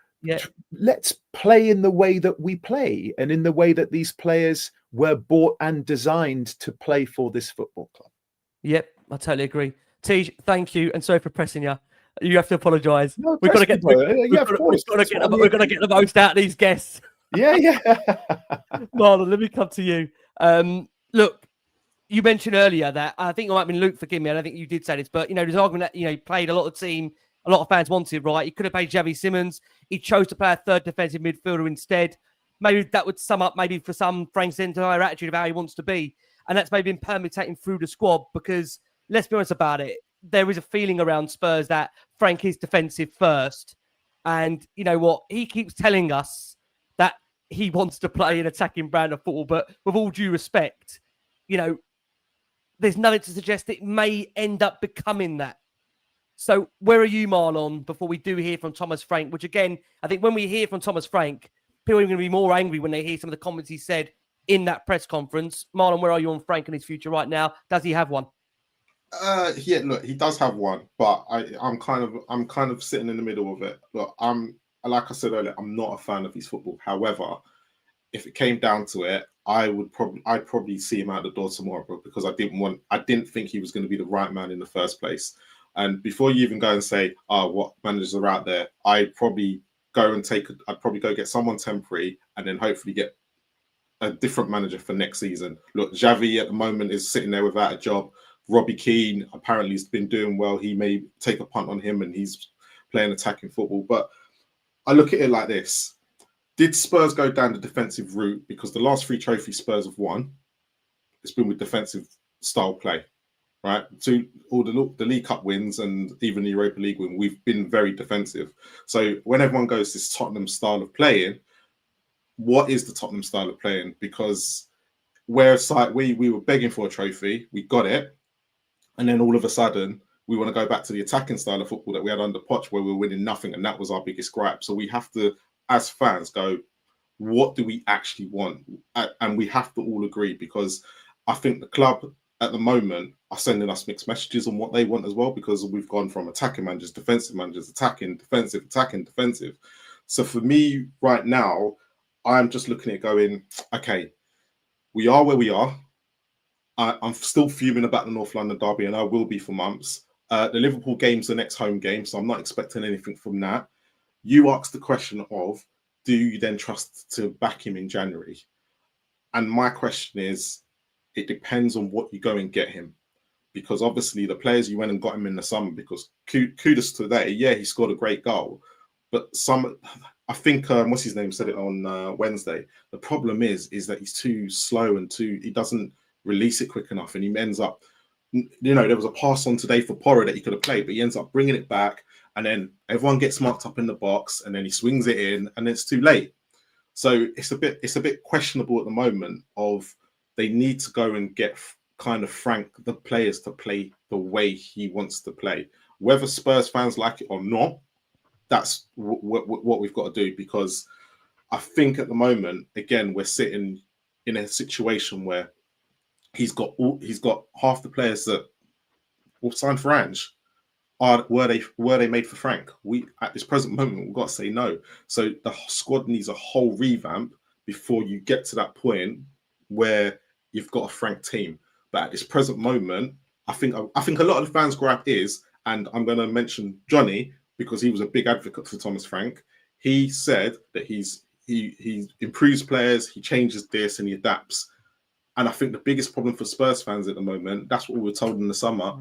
let's play in the way that we play, and in the way that these players were bought and designed to play for this football club.
Yep, I totally agree. Tej, thank you, and sorry for pressing you. You have to apologise.
No,
we've got to get the most out of these guests.
Yeah.
Marlon, let me come to you. Look, you mentioned earlier that I think it might have been Luke, forgive me, I don't think you did say this, but there's an argument that he played a lot of team, a lot of fans wanted, right? He could have played Xavi Simons. He chose to play a third defensive midfielder instead. Maybe that would sum up, maybe for some, Frank's entire attitude of how he wants to be. And that's maybe been permutating through the squad, because let's be honest about it, there is a feeling around Spurs that Frank is defensive first. And you know what? He keeps telling us that he wants to play an attacking brand of football, but with all due respect, there's nothing to suggest it may end up becoming that. So where are you, Marlon, before we do hear from Thomas Frank? Which again, I think when we hear from Thomas Frank, people are going to be more angry when they hear some of the comments he said in that press conference. Marlon, where are you on Frank and his future right now? Does he have one?
Yeah, look, he does have one, but I'm kind of sitting in the middle of it. Look, like I said earlier, I'm not a fan of his football. However, if it came down to it, I'd probably see him out the door tomorrow, because I didn't think he was going to be the right man in the first place. And before you even go and say, what managers are out there, I'd probably go get someone temporary and then hopefully get a different manager for next season. Look, Xavi at the moment is sitting there without a job. Robbie Keane apparently has been doing well. He may take a punt on him and he's playing attacking football. But I look at it like this. Did Spurs go down the defensive route? Because the last 3 trophies Spurs have won, it's been with defensive style play, right? So all the League Cup wins and even the Europa League win, we've been very defensive. So when everyone goes this Tottenham style of playing, what is the Tottenham style of playing? Because whereas we were begging for a trophy, we got it. And then all of a sudden, we want to go back to the attacking style of football that we had under Poch, where we were winning nothing. And that was our biggest gripe. So we have to, as fans, go, what do we actually want? And we have to all agree, because I think the club at the moment are sending us mixed messages on what they want as well, because we've gone from attacking managers, defensive managers, attacking, defensive. So for me right now, I'm just looking at going, okay, we are where we are. I'm still fuming about the North London derby, and I will be for months. The Liverpool game's the next home game, so I'm not expecting anything from that. You asked the question of, do you then trust to back him in January? And my question is, it depends on what you go and get him. Because obviously the players you went and got him in the summer, because Kudus today, yeah, he scored a great goal. But I think, what's his name, said it on Wednesday. The problem is that he's too slow and he doesn't release it quick enough, and he ends up, there was a pass on today for Porro that he could have played, but he ends up bringing it back, and then everyone gets marked up in the box, and then he swings it in, and it's too late. So it's a bit questionable at the moment. Of they need to go and get kind of Frank the players to play the way he wants to play, whether Spurs fans like it or not. That's what we've got to do, because I think at the moment, again, we're sitting in a situation where he's got half the players that will sign for Ange were they made for Frank. We at this present moment, we've got to say no. So the squad needs a whole revamp before you get to that point where you've got a Frank team. But at this present moment, I think a lot of the fans' gripe is, and I'm going to mention Johnny because he was a big advocate for Thomas Frank. He said that he improves players, he changes this, and he adapts. And I think the biggest problem for Spurs fans at the moment, that's what we were told in the summer,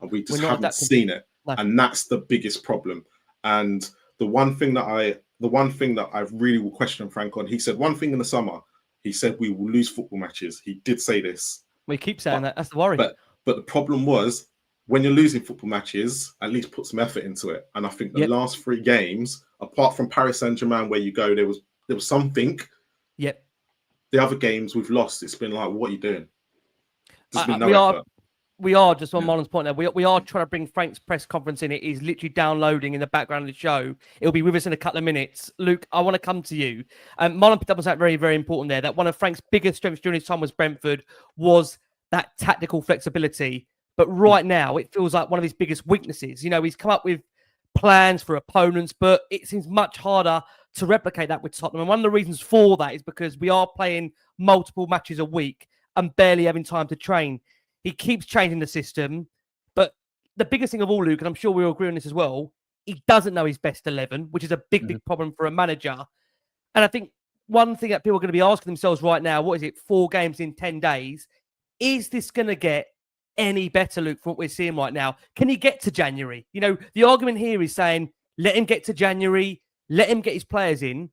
we just haven't seen it. No. And that's the biggest problem. And the one thing that the one thing that I really will question Frank on, he said one thing in the summer. He said we will lose football matches. He did say this.
We keep saying that. That's the worry.
But the problem was, when you're losing football matches, at least put some effort into it. And I think the last 3 games, apart from Paris Saint-Germain, where you go, there was something.
Yep.
The other games we've lost, it's been like, what are you doing? There's been no effort.
We are, just on Marlon's point there, we are trying to bring Frank's press conference in. It is literally downloading in the background of the show. It'll be with us in a couple of minutes. Luke, I want to come to you. Marlon picked up on that very, very important there, that one of Frank's biggest strengths during his time was Brentford was that tactical flexibility. But right now, it feels like one of his biggest weaknesses. You know, he's come up with plans for opponents, but it seems much harder to replicate that with Tottenham. And one of the reasons for that is because we are playing multiple matches a week and barely having time to train. He keeps changing the system. But the biggest thing of all, Luke, and I'm sure we'll agree on this as well, he doesn't know his best 11, which is a big, big problem for a manager. And I think one thing that people are going to be asking themselves right now, what is it, 4 games in 10 days? Is this going to get any better, Luke, from what we're seeing right now? Can he get to January? You know, the argument here is saying, let him get to January, let him get his players in.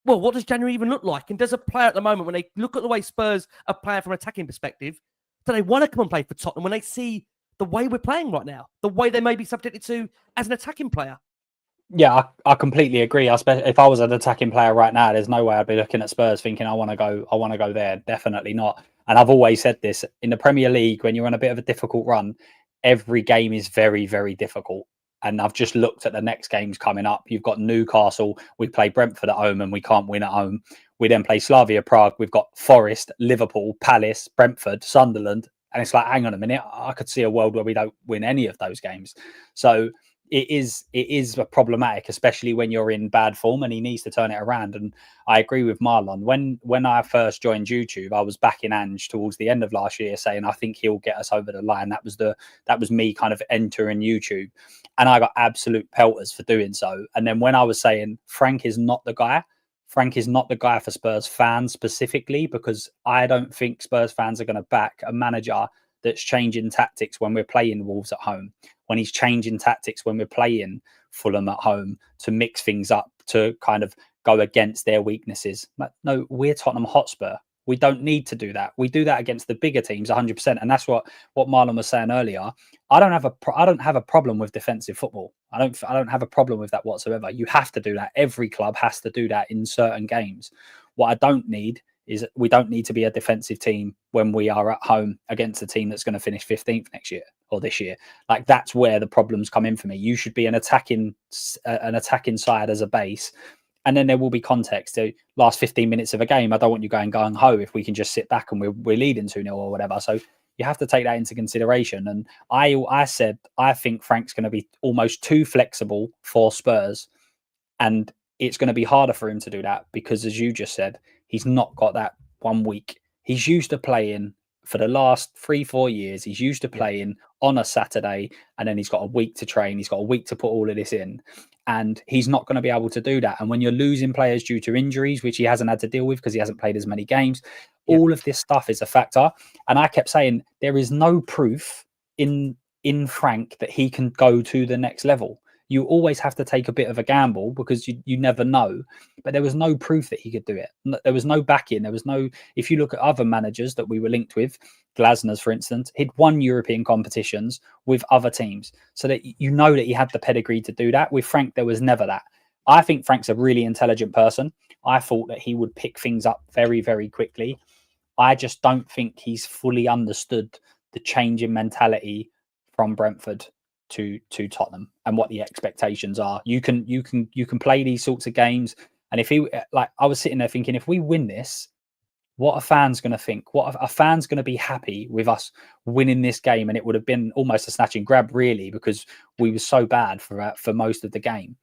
Well, what does January even look like? And does a player at the moment, when they look at the way Spurs are playing from an attacking perspective, do they want to come and play for Tottenham when they see the way we're playing right now, the way they may be subjected to as an attacking player?
Yeah, I completely agree. If I was an attacking player right now, there's no way I'd be looking at Spurs thinking I want to go there. Definitely not. And I've always said this, in the Premier League, when you're on a bit of a difficult run, every game is very, very difficult. And I've just looked at the next games coming up. You've got Newcastle. We play Brentford at home and we can't win at home. We then play Slavia Prague. We've got Forest, Liverpool, Palace, Brentford, Sunderland. And it's like, hang on a minute, I could see a world where we don't win any of those games. So it is problematic, especially when you're in bad form, and he needs to turn it around. And I agree with Marlon. When I first joined YouTube, I was back in Ange towards the end of last year saying, I think he'll get us over the line. That was me kind of entering YouTube, and I got absolute pelters for doing so. And then when I was saying Frank is not the guy for Spurs fans specifically, because I don't think Spurs fans are going to back a manager that's changing tactics when we're playing Wolves at home, when he's changing tactics when we're playing Fulham at home to mix things up, to kind of go against their weaknesses. But no, we're Tottenham Hotspur. We don't need to do that. We do that against the bigger teams 100%. And that's what Marlon was saying earlier. I don't have a problem with defensive football. I don't have a problem with that whatsoever. You have to do that. Every club has to do that in certain games. What I don't need is, we don't need to be a defensive team when we are at home against a team that's going to finish 15th next year or this year. Like, that's where the problems come in for me. You should be an attacking side as a base. And then there will be context to last 15 minutes of a game. I don't want you going gung-ho if we can just sit back and we're leading 2-0 or whatever. So you have to take that into consideration. And I said, I think Frank's going to be almost too flexible for Spurs. And it's going to be harder for him to do that because, as you just said, he's not got that 1 week. He's used to playing for the last 3-4 years. He's used to playing on a Saturday, and then he's got a week to train. He's got a week to put all of this in, and he's not going to be able to do that. And when you're losing players due to injuries, which he hasn't had to deal with because he hasn't played as many games, all of this stuff is a factor. And I kept saying there is no proof in Frank that he can go to the next level. You always have to take a bit of a gamble because you never know. But there was no proof that he could do it. There was no backing. There was no. If you look at other managers that we were linked with, Glasner's, for instance, he'd won European competitions with other teams, so that you know that he had the pedigree to do that. With Frank, there was never that. I think Frank's a really intelligent person. I thought that he would pick things up very, very quickly. I just don't think he's fully understood the change in mentality from Brentford to Tottenham and what the expectations are. You can play these sorts of games, and if he, like, I was sitting there thinking, if we win this, what are fans going to think? What are fans going to be happy with us winning this game? And it would have been almost a snatch and grab, really, because we were so bad for most of the game.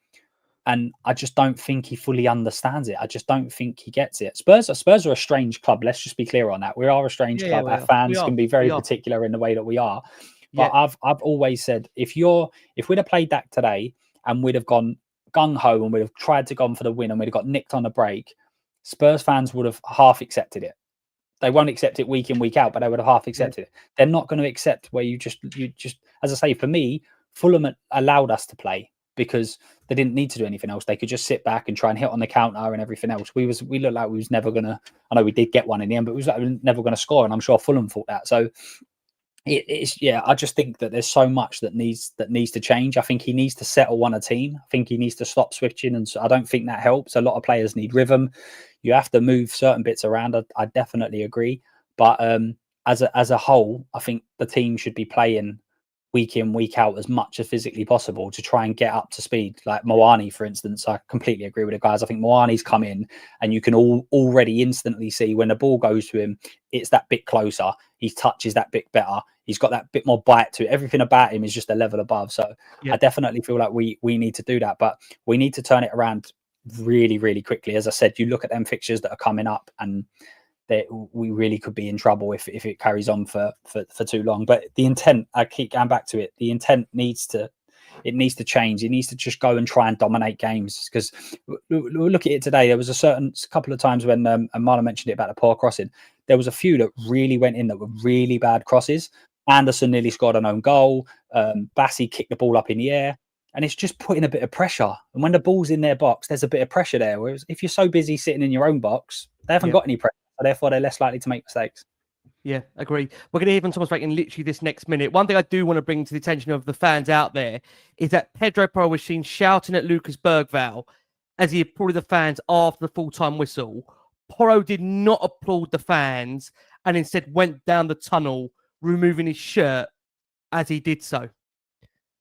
And I just don't think he fully understands it. I just don't think he gets it. Spurs are a strange club. Let's just be clear on that. We are a strange club. Our fans can be very particular in the way that we are. But I've always said, if we'd have played that today and we'd have gone gung-ho and we'd have tried to go for the win and we'd have got nicked on a break, Spurs fans would have half accepted it. They won't accept it week in, week out, but they would have half accepted it. They're not going to accept where you just, as I say, for me, Fulham allowed us to play. because they didn't need to do anything else. They could just sit back and try and hit on the counter and everything else. We looked like we was never gonna. I know we did get one in the end, but we was like we were never gonna score, and I'm sure Fulham thought that. So it's I just think that there's so much that needs to change. I think he needs to settle on a team. I think he needs to stop switching, and so I don't think that helps. A lot of players need rhythm. You have to move certain bits around. I definitely agree, but as a whole, I think the team should be playing week in, week out as much as physically possible to try and get up to speed. Like Moani, for instance, I completely agree with the guys. I think Moani's come in and you can already instantly see when the ball goes to him, it's that bit closer. He touches that bit better. He's got that bit more bite to it. Everything about him is just a level above. So I definitely feel like we need to do that, but we need to turn it around really, really quickly. As I said, you look at them fixtures that are coming up and we really could be in trouble if it carries on for too long. But the intent, I keep going back to it, the intent needs to change. It needs to just go and try and dominate games, because look at it today. There was a couple of times when Marlon mentioned it about the poor crossing. There was a few that really went in that were really bad crosses. Anderson nearly scored an own goal. Bassi kicked the ball up in the air. And it's just putting a bit of pressure. And when the ball's in their box, there's a bit of pressure there. Whereas if you're so busy sitting in your own box, they haven't got any pressure. Therefore, they're less likely to make mistakes.
Yeah, agree. We're going to hear from Thomas Frank in literally this next minute. One thing I do want to bring to the attention of the fans out there is that Pedro Porro was seen shouting at Lucas Bergvall as he applauded the fans after the full-time whistle. Porro did not applaud the fans and instead went down the tunnel, removing his shirt as he did so.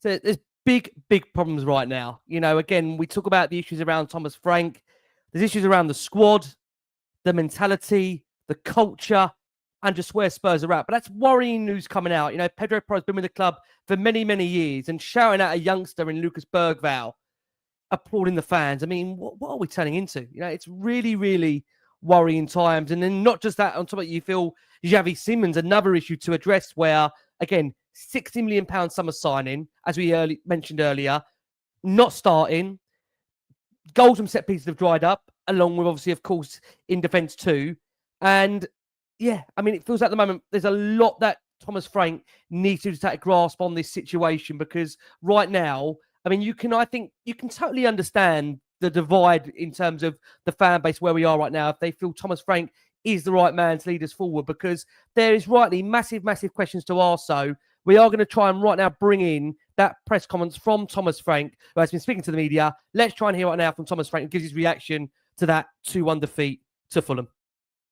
So there's big problems right now. You know, again, we talk about the issues around Thomas Frank. There's issues around the squad, the mentality, the culture, and just where Spurs are at. But that's worrying news coming out. You know, Pedro Porro's been with the club for many, many years, and shouting at a youngster in Lucas Bergvall, applauding the fans. I mean, what are we turning into? You know, it's really, really worrying times. And then not just that, on top of it, you feel Xavi Simons, another issue to address where, again, £60 million summer signing, as we mentioned earlier, not starting. Goals from set pieces have dried up, along with, obviously, of course, in defence too. And yeah, I mean, it feels like at the moment there's a lot that Thomas Frank needs to take a grasp on this situation, because right now, I mean, I think you can totally understand the divide in terms of the fan base where we are right now, if they feel Thomas Frank is the right man to lead us forward, because there is rightly massive questions to ask. So we are going to try and right now bring in that press conference from Thomas Frank, who has been speaking to the media. Let's try and hear right now from Thomas Frank, who gives his reaction to that 2-1 defeat to Fulham.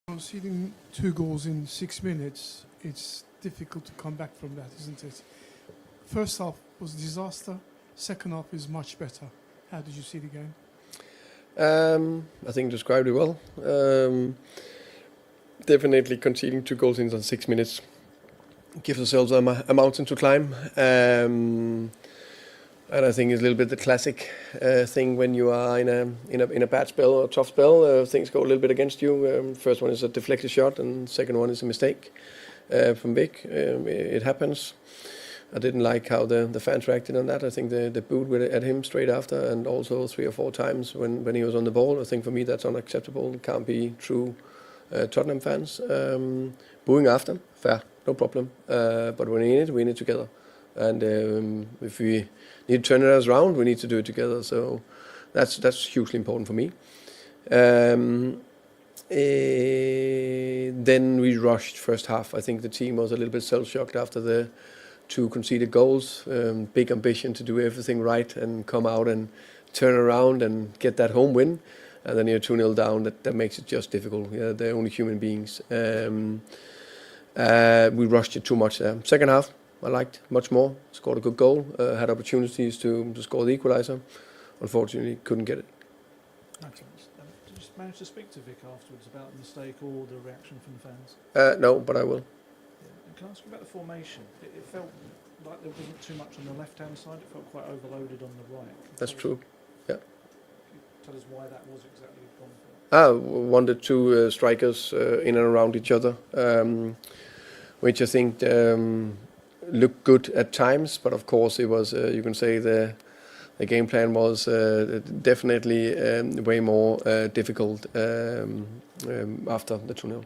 Conceding 2 goals in 6 minutes, it's difficult to come back from that, isn't it? First half was a disaster. Second half is much better. How did you see the game?
I think you described it well. Definitely conceding 2 goals in 6 minutes gives ourselves a mountain to climb. And I think it's a little bit the classic thing when you are in a bad spell or a tough spell. Things go a little bit against you. First one is a deflected shot, and second one is a mistake from Vic. It happens. I didn't like how the fans reacted on that. I think the boot at him straight after, and also 3 or 4 times when he was on the ball. I think for me that's unacceptable. It can't be true Tottenham fans. Booing after, fair, no problem. But when we need it together. And if we need to turn it around, we need to do it together. So that's hugely important for me. Then we rushed first half. I think the team was a little bit self-shocked after the 2 conceded goals. Big ambition to do everything right and come out and turn around and get that home win. And then you're 2-0 down. That makes it just difficult. Yeah, they're only human beings. We rushed it too much there. Second half, I liked much more. Scored a good goal. Had opportunities to score the equaliser. Unfortunately, couldn't get it.
Did you just manage to speak to Vic afterwards about the mistake or the reaction from the fans?
No, but I will.
Yeah. And can I ask you about the formation? It felt like there wasn't too much on the left-hand side. It felt quite overloaded on the right.
That's true. Yeah.
Can you tell us why that was exactly gone for?
Wanted 2 strikers in and around each other, which I think looked good at times, but of course it was, you can say the game plan was definitely way more difficult after the 2-0.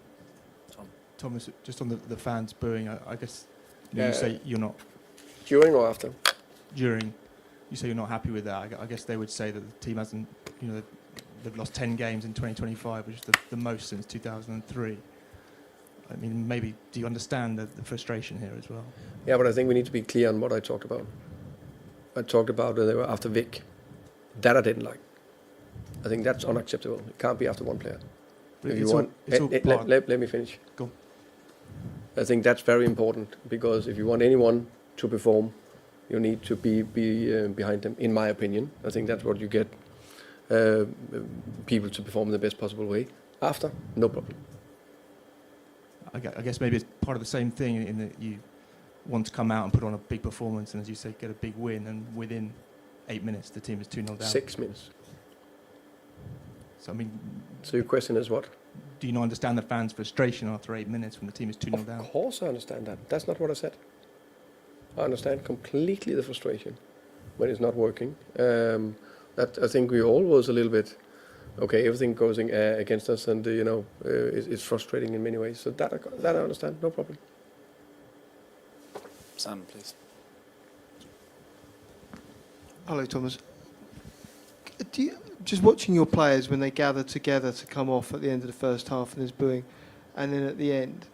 Thomas, just on the fans booing, I guess you say you're not...
During or after?
During. you say you're not happy with that. I guess they would say that the team hasn't, they've lost 10 games in 2025, which is the most since 2003. I mean, maybe do you understand the frustration here as well?
Yeah, but I think we need to be clear on what I talked about. I talked about they were after Vic. That I didn't like. I think that's unacceptable. It can't be after one player. If you want, let me finish.
Go.
I think that's very important because if you want anyone to perform, you need to be behind them. In my opinion, I think that's what you get people to perform in the best possible way. After, no problem.
I guess maybe it's part of the same thing in that you want to come out and put on a big performance and, as you say, get a big win, and within 8 minutes the team is 2-0 down.
6 minutes.
So I mean,
so your question is what?
Do you not understand the fans' frustration after 8 minutes when the team is 2-0 down?
Of course I understand that. That's not what I said. I understand completely the frustration when it's not working. That I think we all was a little bit, okay, everything goes against us, and it's frustrating in many ways. So that I understand, no problem.
Sam, please.
Hello, Thomas. Just watching your players when they gather together to come off at the end of the first half and there's booing, and then at the end,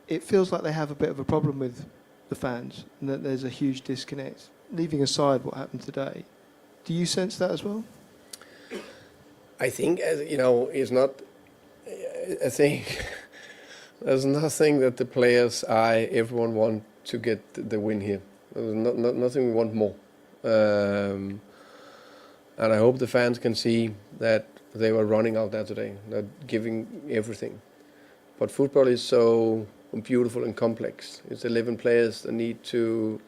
it feels like they have a bit of a problem with the fans and that there's a huge disconnect. Leaving aside what happened today, do you sense that as well?
I think, it's not. I think there's nothing that the players, everyone want to get the win here. There's nothing we want more. And I hope the fans can see that they were running out there today, not giving everything. But football is so beautiful and complex. It's 11 players that need to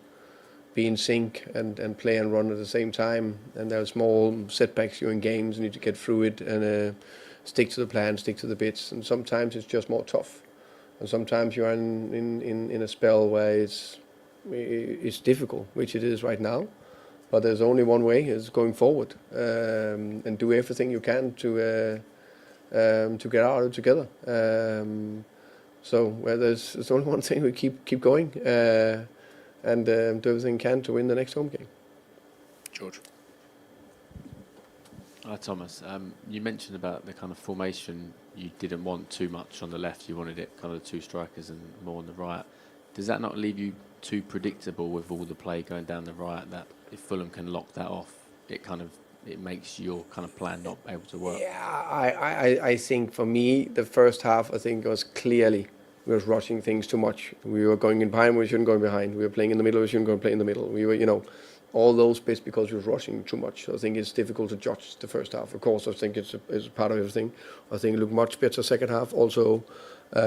be in sync and play and run at the same time. And there are small setbacks during games. You need to get through it and stick to the plan, stick to the bits. And sometimes it's just more tough. And sometimes you are in a spell where it's difficult, which it is right now. But there's only one way: is going forward and do everything you can to get out of it together. So there's only one thing: we keep going and do everything we can to win the next home game.
George.
Hi, Thomas. You mentioned about the kind of formation you didn't want too much on the left. You wanted it kind of 2 strikers and more on the right. Does that not leave you too predictable with all the play going down the right, that if Fulham can lock that off, it makes your kind of plan not able to work?
Yeah, I think for me, the first half, I think was clearly we was rushing things too much. We were going in behind, we shouldn't go behind. We were playing in the middle, we shouldn't go play in the middle. We were, all those bits because we was rushing too much. So I think it's difficult to judge the first half. Of course, I think it's part of everything. I think it looked much better second half, also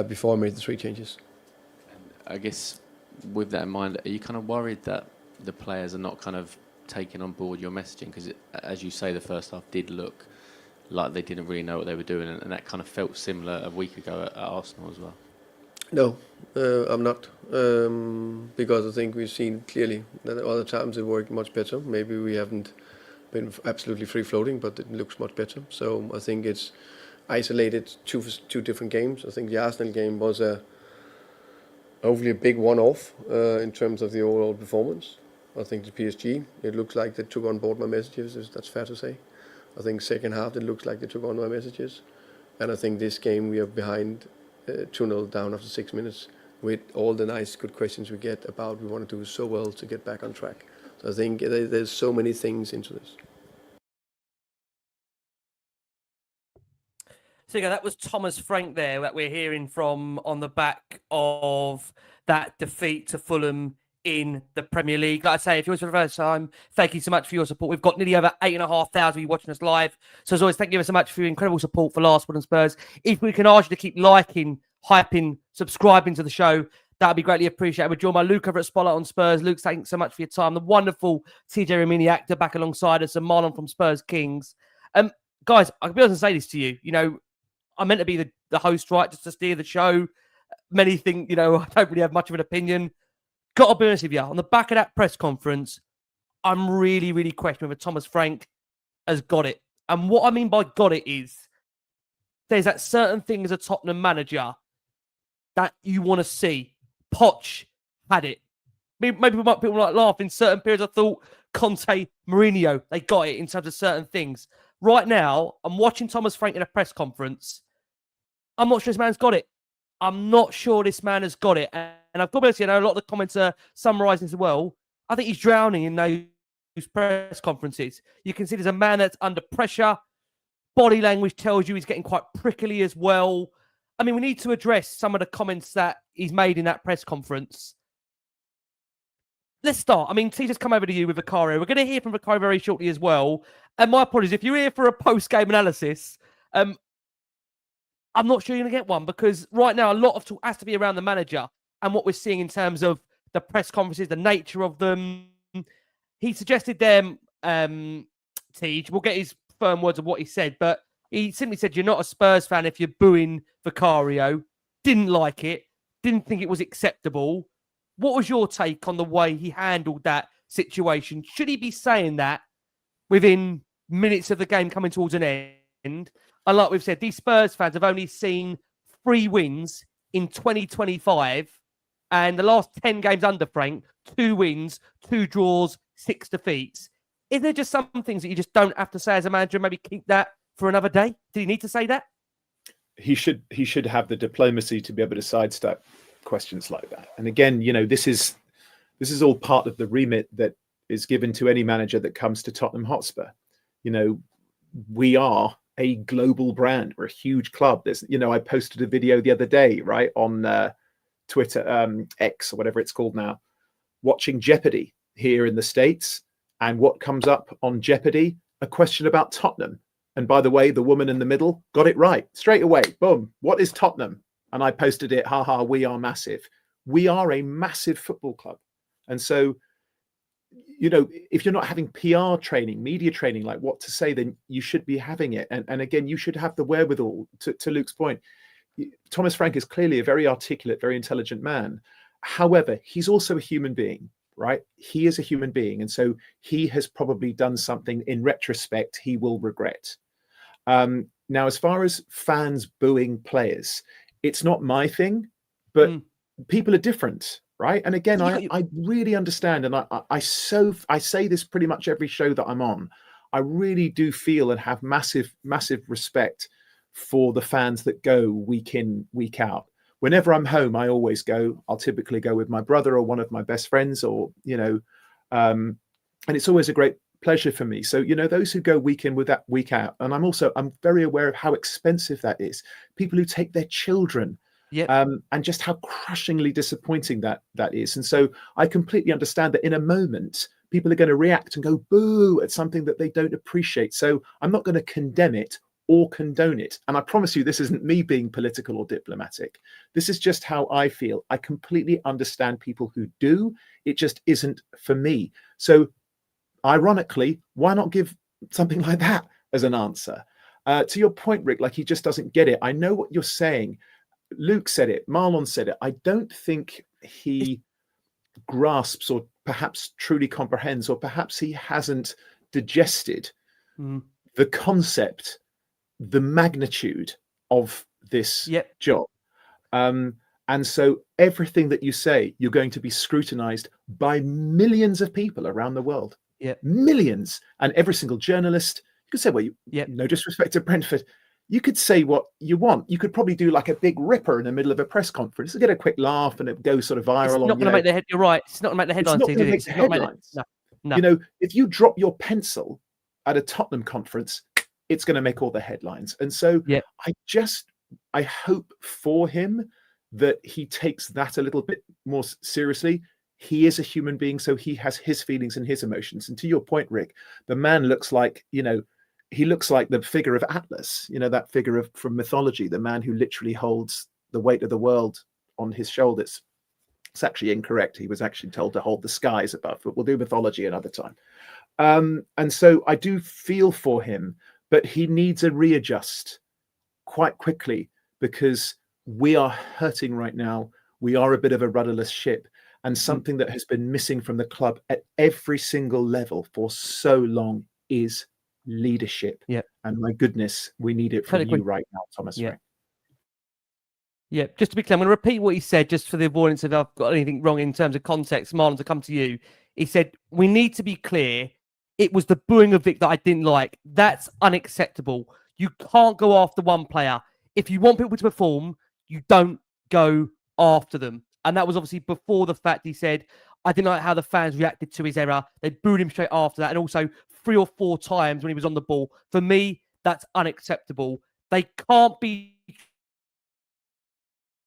before I made the 3 changes.
And I guess with that in mind, are you kind of worried that the players are not kind of taking on board your messaging? Because as you say, the first half did look like they didn't really know what they were doing, and that kind of felt similar a week ago at Arsenal as well.
No, I'm not, because I think we've seen clearly that other times it worked much better. Maybe we haven't been absolutely free-floating, but it looks much better. So I think it's isolated two different games. I think the Arsenal game was hopefully a big one-off in terms of the overall performance. I think the PSG, it looks like they took on board my messages, that's fair to say. I think second half, it looks like they took on my messages. And I think this game, we are behind 2-0 down after 6 minutes with all the nice, good questions we get about we want to do so well to get back on track. So I think there's so many things into this.
So that was Thomas Frank there that we're hearing from on the back of that defeat to Fulham in the Premier League. Like I say, if you're for the first time, thank you so much for your support. We've got nearly over 8,500 of you watching us live. So as always, thank you so much for your incredible support for Last Word on Spurs. If we can ask you to keep liking, hyping, subscribing to the show, that would be greatly appreciated. We're joined by Luke over at Spotlight on Spurs. Luke, thanks so much for your time. The wonderful TJ Ramini actor back alongside us, and Marlon from Spurs Kings. Guys, I can be honest and say this to you. I'm meant to be the host, right, just to steer the show. Many think, I don't really have much of an opinion. Got to be honest with you, on the back of that press conference, I'm really, really questioning whether Thomas Frank has got it. And what I mean by got it is there's that certain thing as a Tottenham manager that you want to see. Poch had it. Maybe people might laugh in certain periods. I thought Conte, Mourinho, they got it in terms of certain things. Right now, I'm watching Thomas Frank in a press conference. I'm not sure this man's got it. I'm not sure this man has got it. And I've got to be honest, a lot of the comments are summarising as well. I think he's drowning in those press conferences. You can see there's a man that's under pressure. Body language tells you he's getting quite prickly as well. I mean, we need to address some of the comments that he's made in that press conference. Let's start. I mean, T, just come over to you with Vicario. We're going to hear from Vicario very shortly as well. And my apologies, if you're here for a post-game analysis, I'm not sure you're going to get one, because right now a lot of talk has to be around the manager and what we're seeing in terms of the press conferences, the nature of them. He suggested them, Tej, we'll get his firm words of what he said, but he simply said, you're not a Spurs fan if you're booing Vicario. Didn't like it. Didn't think it was acceptable. What was your take on the way he handled that situation? Should he be saying that within minutes of the game coming towards an end? And like we've said, these Spurs fans have only seen 3 wins in 2025. And the last 10 games under Frank, 2 wins, 2 draws, 6 defeats. Is there just some things that you just don't have to say as a manager and maybe keep that for another day? Did he need to say that?
He should have the diplomacy to be able to sidestep questions like that. And again, this is all part of the remit that is given to any manager that comes to Tottenham Hotspur. We are a global brand. We're a huge club. There's, I posted a video the other day, right, on Twitter, X or whatever it's called now, watching Jeopardy here in the States. And what comes up on Jeopardy? A question about Tottenham. And by the way, the woman in the middle got it right straight away. Boom. What is Tottenham? And I posted it, haha, we are massive. We are a massive football club. And so, if you're not having PR training, media training, like what to say, then you should be having it. And again, you should have the wherewithal, to Luke's point. Thomas Frank is clearly a very articulate, very intelligent man. However, he's also a human being, right? He is a human being. And so he has probably done something in retrospect he will regret. Now, as far as fans booing players, it's not my thing, but people are different, right? And again, I really understand, and I say this pretty much every show that I'm on. I really do feel and have massive respect for the fans that go week in, week out. Whenever I'm home, I always go. I'll typically go with my brother or one of my best friends, or and it's always a great pleasure for me. So those who go week in with that week out, and I'm very aware of how expensive that is. People who take their children, and just how crushingly disappointing that is. And so I completely understand that in a moment people are going to react and go boo at something that they don't appreciate. So I'm not going to condemn it or condone it. And I promise you, this isn't me being political or diplomatic. This is just how I feel. I completely understand people who do. It just isn't for me. So ironically, why not give something like that as an answer? To your point, Rick, like he just doesn't get it. I know what you're saying. Luke said it. Marlon said it. I don't think he grasps or perhaps truly comprehends, or perhaps he hasn't digested the concept, the magnitude of this job. And so everything that you say, you're going to be scrutinized by millions of people around the world. Millions. And every single journalist, you could say, well, no disrespect to Brentford, you could say what you want. You could probably do like a big ripper in the middle of a press conference to get a quick laugh and it goes sort of viral.
It's not going to make the head. You're right. It's not going to make the headlines.
It's not going to make the headlines. No. If you drop your pencil at a Tottenham conference, it's going to make all the headlines. And so I hope for him that he takes that a little bit more seriously. He is a human being, so he has his feelings and his emotions. And to your point, Rick, the man looks like, he looks like the figure of Atlas, that figure from mythology, the man who literally holds the weight of the world on his shoulders. It's actually incorrect. He was actually told to hold the skies above, but we'll do mythology another time. And so I do feel for him, but he needs a readjust quite quickly, because we are hurting right now. We are a bit of a rudderless ship, and something that has been missing from the club at every single level for so long is leadership. And my goodness, we need it from you right now, Thomas.
Just to be clear, I'm going to repeat what he said just for the avoidance of I've got anything wrong in terms of context. Marlon, to come to you. He said, we need to be clear. It was the booing of Vic that I didn't like. That's unacceptable. You can't go after one player. If you want people to perform, you don't go after them. And that was obviously before the fact he said, I didn't like how the fans reacted to his error. They booed him straight after that. And also 3 or 4 times when he was on the ball. For me, that's unacceptable. They can't be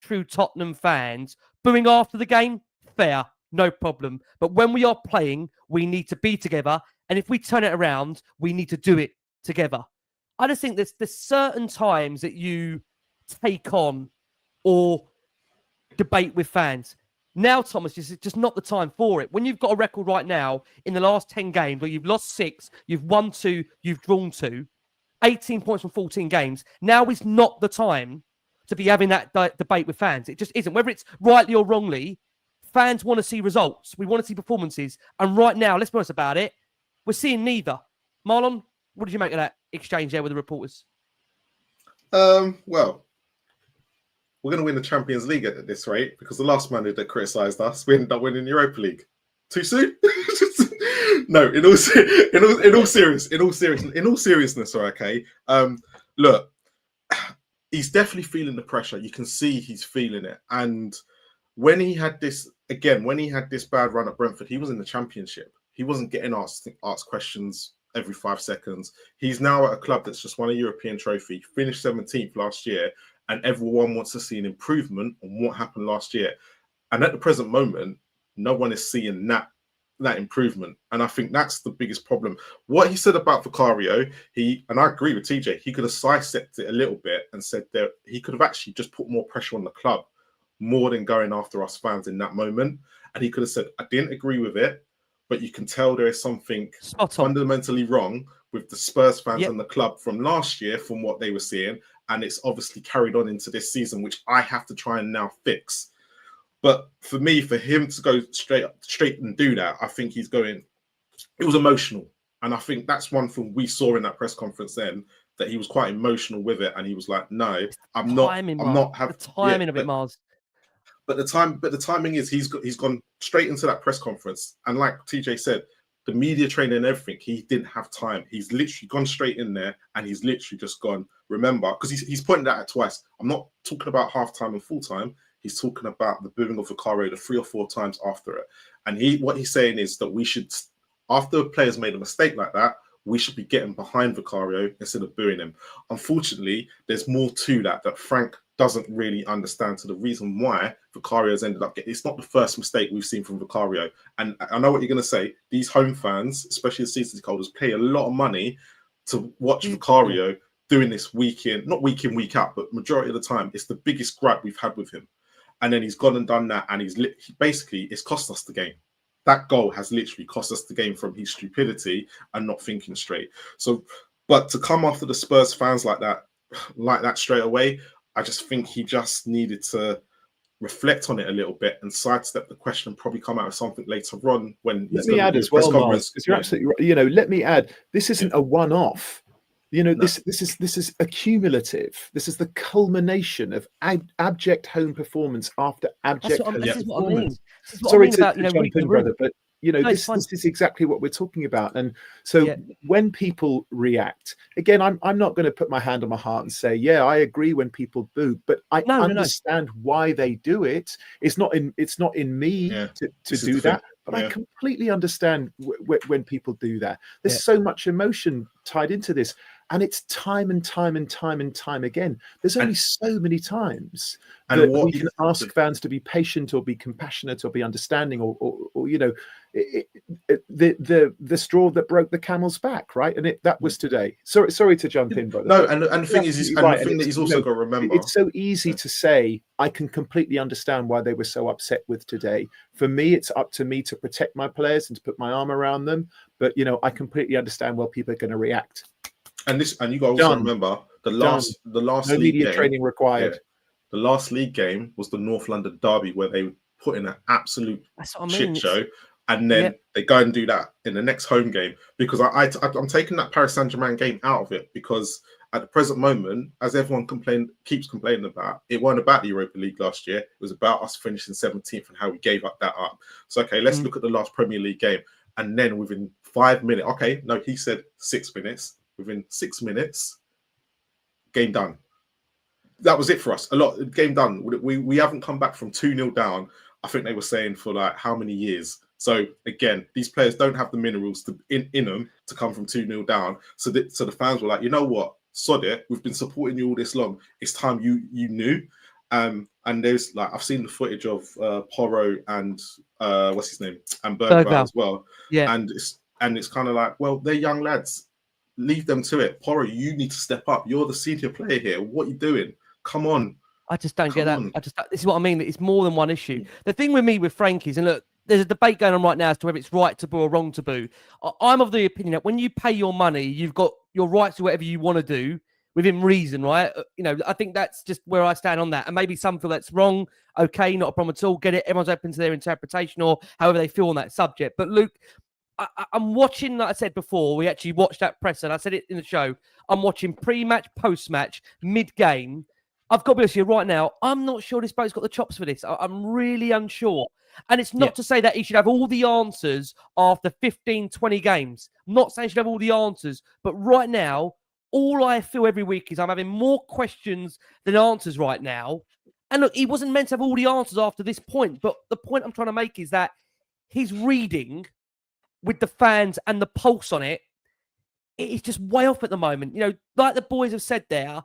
true Tottenham fans booing after the game. Fair, no problem. But when we are playing, we need to be together. And if we turn it around, we need to do it together. I just think there's certain times that you take on or debate with fans. Now, Thomas, it's just not the time for it. When you've got a record right now in the last 10 games where you've lost 6, you've won 2, you've drawn 2, 18 points from 14 games, now is not the time to be having that debate with fans. It just isn't. Whether it's rightly or wrongly, fans want to see results. We want to see performances. And right now, let's be honest about it, we're seeing neither. Marlon, what did you make of that exchange there with the reporters?
Well, we're going to win the Champions League at this rate because the last manager that criticised us, we ended up winning the Europa League. Too soon? No, in all seriousness, okay. Look, he's definitely feeling the pressure. You can see he's feeling it. And when he had this bad run at Brentford, he was in the Championship. He wasn't getting asked questions every 5 seconds. He's now at a club that's just won a European trophy, finished 17th last year, and everyone wants to see an improvement on what happened last year. And at the present moment, no one is seeing that improvement. And I think that's the biggest problem. What he said about Vicario, and I agree with TJ, he could have sidestepped it a little bit and said that he could have actually just put more pressure on the club more than going after us fans in that moment. And he could have said, I didn't agree with it, but you can tell there is something fundamentally wrong with the Spurs fans and the club from last year, from what they were seeing. And it's obviously carried on into this season, which I have to try and now fix. But for me, for him to go straight and do that, I think it was emotional. And I think that's one thing we saw in that press conference then, that he was quite emotional with it. And he was like, no, I'm not having the timing
of it, Mars.
But the timing is he's gone straight into that press conference. And like TJ said, the media training and everything, he didn't have time. He's literally gone straight in there and he's literally just gone, remember, because he's pointed that out twice. I'm not talking about half-time and full-time. He's talking about the booing of Vicario the 3 or 4 times after it. And what he's saying is that we should, after a player's made a mistake like that, we should be getting behind Vicario instead of booing him. Unfortunately, there's more to that Frank doesn't really understand. To the reason why Vicario's ended up getting, it's not the first mistake we've seen from Vicario. And I know what you're going to say. These home fans, especially the season ticket holders, pay a lot of money to watch Vicario doing this week in, week out, but majority of the time, it's the biggest gripe we've had with him. And then he's gone and done that, and it's cost us the game. That goal has literally cost us the game from his stupidity and not thinking straight. So, but to come after the Spurs fans like that straight away, I just think he just needed to reflect on it a little bit and sidestep the question, and probably come out with something later on when
let me add as well, Mars, because you're absolutely right. Let me add, this isn't a one-off. This is accumulative. This is the culmination of abject home performance after abject home performance. Sorry to jump in, brother, but this is exactly what we're talking about. And so when people react, again, I'm not going to put my hand on my heart and say, yeah, I agree when people boo, but I understand why they do it. It's not in me to do that. But I completely understand when people do that. There's so much emotion tied into this. And it's time and time and time and time again. There's only so many times that we can ask fans to be patient or be compassionate or be understanding or the straw that broke the camel's back, right? And that was today. Sorry to jump in, brother.
No, and the thing is, the thing that he's also got to remember.
It's so easy to say, I can completely understand why they were so upset with today. For me, it's up to me to protect my players and to put my arm around them. But, I completely understand why people are going to react.
And you got to also remember the last
no
league
media
game,
training required.
Yeah, the last league game was the North London derby where they put in an absolute shit show, and then they go and do that in the next home game. Because I'm taking that Paris Saint-Germain game out of it because At the present moment, as everyone keeps complaining about, it wasn't about the Europa League last year. It was about us finishing 17th and how we gave that up. So, okay, let's look at the last Premier League game. And then within 5 minutes, okay, no, he said 6 minutes. Within 6 minutes, game done. That was it for us. Game done. We haven't come back from 2-0 down. I think they were saying for like how many years. So again, these players don't have the minerals in them to come from 2-0 down. So the fans were like, you know what? Sod it. We've been supporting you all this long. It's time you knew. And there's like I've seen the footage of Porro and what's his name and Bergvall as well.
Yeah.
And it's kind of like, well, they're young lads. Leave them to it. Porro, you need to step up. You're the senior player here. What are you doing? Come on.
I just don't get that. This is what I mean. It's more than one issue. The thing with me with Frankie's, and look, there's a debate going on right now as to whether it's right to boo or wrong to boo. I'm of the opinion that when you pay your money, you've got your right to whatever you want to do within reason, right? I think that's just where I stand on that. And maybe some feel that's wrong. Okay, not a problem at all. Get it. Everyone's open to their interpretation or however they feel on that subject. But Luke, I'm watching, like I said before, we actually watched that presser, and I said it in the show. I'm watching pre-match, post-match, mid-game. I've got to be honest with you right now, I'm not sure this bloke's got the chops for this. I'm really unsure. And it's not to say that he should have all the answers after 15, 20 games. I'm not saying he should have all the answers. But right now, all I feel every week is I'm having more questions than answers right now. And look, he wasn't meant to have all the answers after this point. But the point I'm trying to make is that his reading with the fans and the pulse on it is just way off at the moment. Like the boys have said there,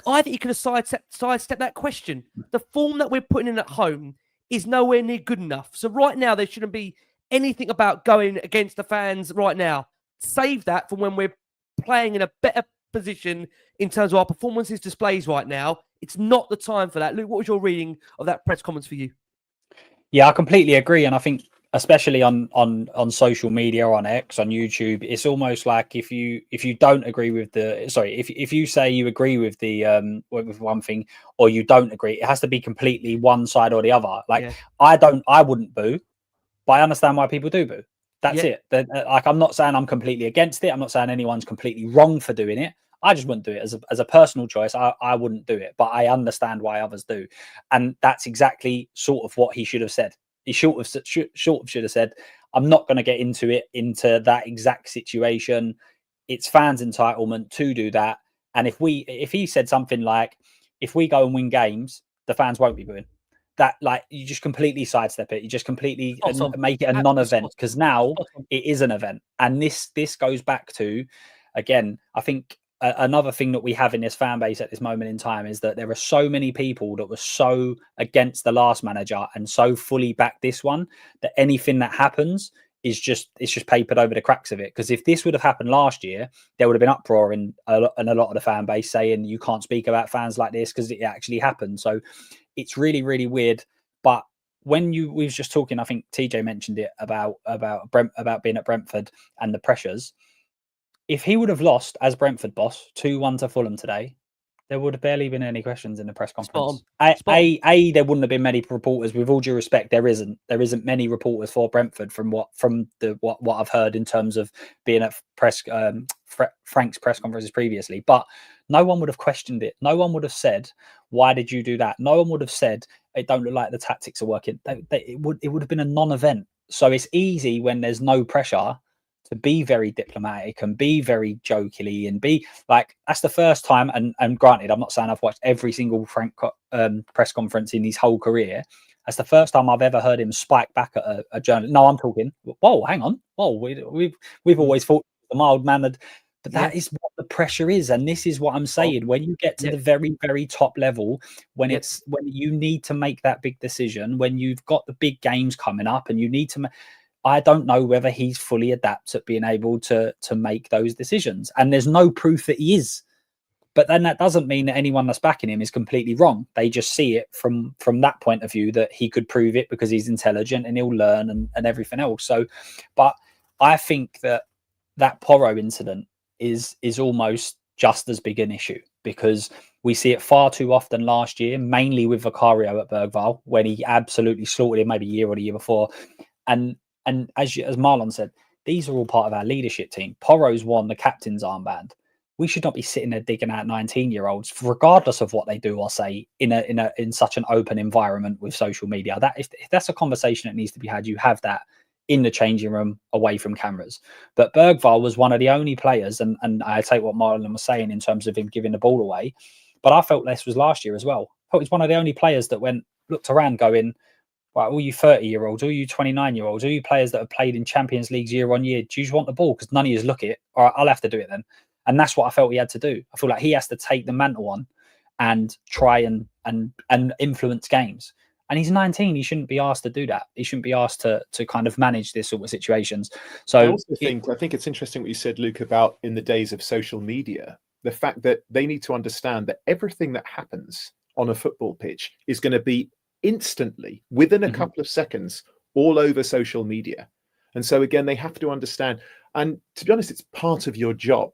I think he could have sidestepped that question. The form that we're putting in at home is nowhere near good enough. So right now, there shouldn't be anything about going against the fans right now. Save that for when we're playing in a better position in terms of our performances displays right now. It's not the time for that. Luke, what was your reading of that press conference for you?
Yeah, I completely agree. And I think especially on social media, on X, on YouTube, it's almost like if you don't agree with if you say you agree with the with one thing or you don't agree, it has to be completely one side or the other. Like I wouldn't boo, but I understand why people do boo. That's it. Like I'm not saying I'm completely against it. I'm not saying anyone's completely wrong for doing it. I just wouldn't do it as a personal choice. I wouldn't do it, but I understand why others do, and that's exactly sort of what he should have said. He should have said, I'm not going to get into that exact situation. It's fans' entitlement to do that. And if he said something like, if we go and win games, the fans won't be booing. That, like, you just completely sidestep it. You just completely make it a non-event, because now it is an event. And this goes back to, again, I think another thing that we have in this fan base at this moment in time is that there are so many people that were so against the last manager and so fully back this one that anything that happens is just papered over the cracks of it. Because if this would have happened last year, there would have been uproar in a lot of the fan base saying you can't speak about fans like this because it actually happened. So it's really, really weird. But when we was just talking, I think TJ mentioned it about being at Brentford and the pressures. If he would have lost as Brentford boss 2-1 to Fulham today, there would have barely been any questions in the press conference. There wouldn't have been many reporters. With all due respect, there isn't many reporters for Brentford from what I've heard in terms of being at Frank's press conferences previously. But no one would have questioned it. No one would have said, "Why did you do that?" No one would have said, "It don't look like the tactics are working." It would have been a non-event. So it's easy when there's no pressure to be very diplomatic and be very jokey and be like, that's the first time. And granted, I'm not saying I've watched every single Frank press conference in his whole career. That's the first time I've ever heard him spike back at a journalist. No, I'm talking, whoa, hang on. Whoa, we've always thought the mild mannered, but that is what the pressure is. And this is what I'm saying. When you get to the very, very top level, when you need to make that big decision, when you've got the big games coming up and you need to I don't know whether he's fully adept at being able to make those decisions. And there's no proof that he is. But then that doesn't mean that anyone that's backing him is completely wrong. They just see it from that point of view, that he could prove it because he's intelligent and he'll learn and everything else. So, but I think that Porro incident is almost just as big an issue, because we see it far too often last year, mainly with Vicario at Bergvall, when he absolutely slaughtered him maybe a year or the year before. And as Marlon said, these are all part of our leadership team. Porro's won the captain's armband. we should not be sitting there digging out 19-year-olds, regardless of what they do or say, in such an open environment with social media. That if that's a conversation that needs to be had, you have that in the changing room away from cameras. But Bergvall was one of the only players, and I take what Marlon was saying in terms of him giving the ball away, but I felt this was last year as well. I felt he's one of the only players that looked around going, right, all you 30-year-olds, all you 29-year-olds, all you players that have played in Champions Leagues year on year, do you just want the ball? Because none of you look at it. All right, I'll have to do it then. And that's what I felt he had to do. I feel like he has to take the mantle on and try and influence games. And he's 19. He shouldn't be asked to do that. He shouldn't be asked to kind of manage this sort of situations. So
I think it's interesting what you said, Luke, about in the days of social media, the fact that they need to understand that everything that happens on a football pitch is going to be instantly, within a couple of seconds, all over social media. And so again, they have to understand. And to be honest, it's part of your job,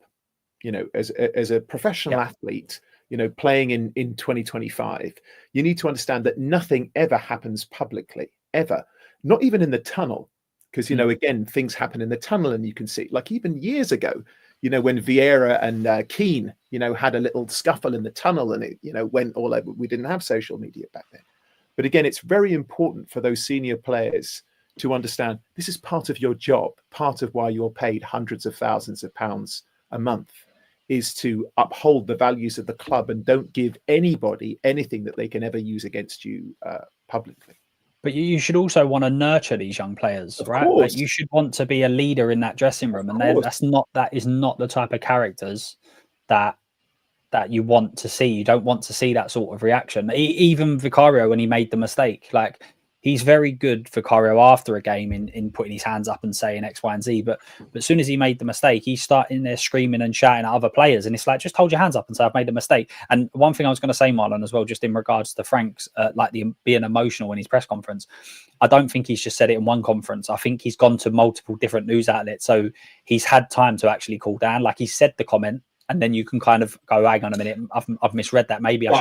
you know, as a professional athlete, you know, playing in 2025, you need to understand that nothing ever happens publicly, ever, not even in the tunnel. Because, you know, again, things happen in the tunnel and you can see, like even years ago, you know, when Vieira and Keane, you know, had a little scuffle in the tunnel and it, you know, went all over. We didn't have social media back then. But again, it's very important for those senior players to understand this is part of your job. Part of why you're paid hundreds of thousands of pounds a month is to uphold the values of the club and don't give anybody anything that they can ever use against you publicly.
But you should also want to nurture these young players, right? Like you should want to be a leader in that dressing room, and that is not the type of characters that you want to see. You don't want to see that sort of reaction. Even Vicario, when he made the mistake, like he's very good, Vicario, after a game in putting his hands up and saying X, Y, and Z. But as soon as he made the mistake, he's starting there screaming and shouting at other players. And it's like, just hold your hands up and say, I've made a mistake. And one thing I was going to say, Marlon, as well, just in regards to Frank's, being emotional in his press conference, I don't think he's just said it in one conference. I think he's gone to multiple different news outlets. So he's had time to actually cool down. Like he said the comment, and then you can kind of go, hang on a minute, I've misread that. Maybe I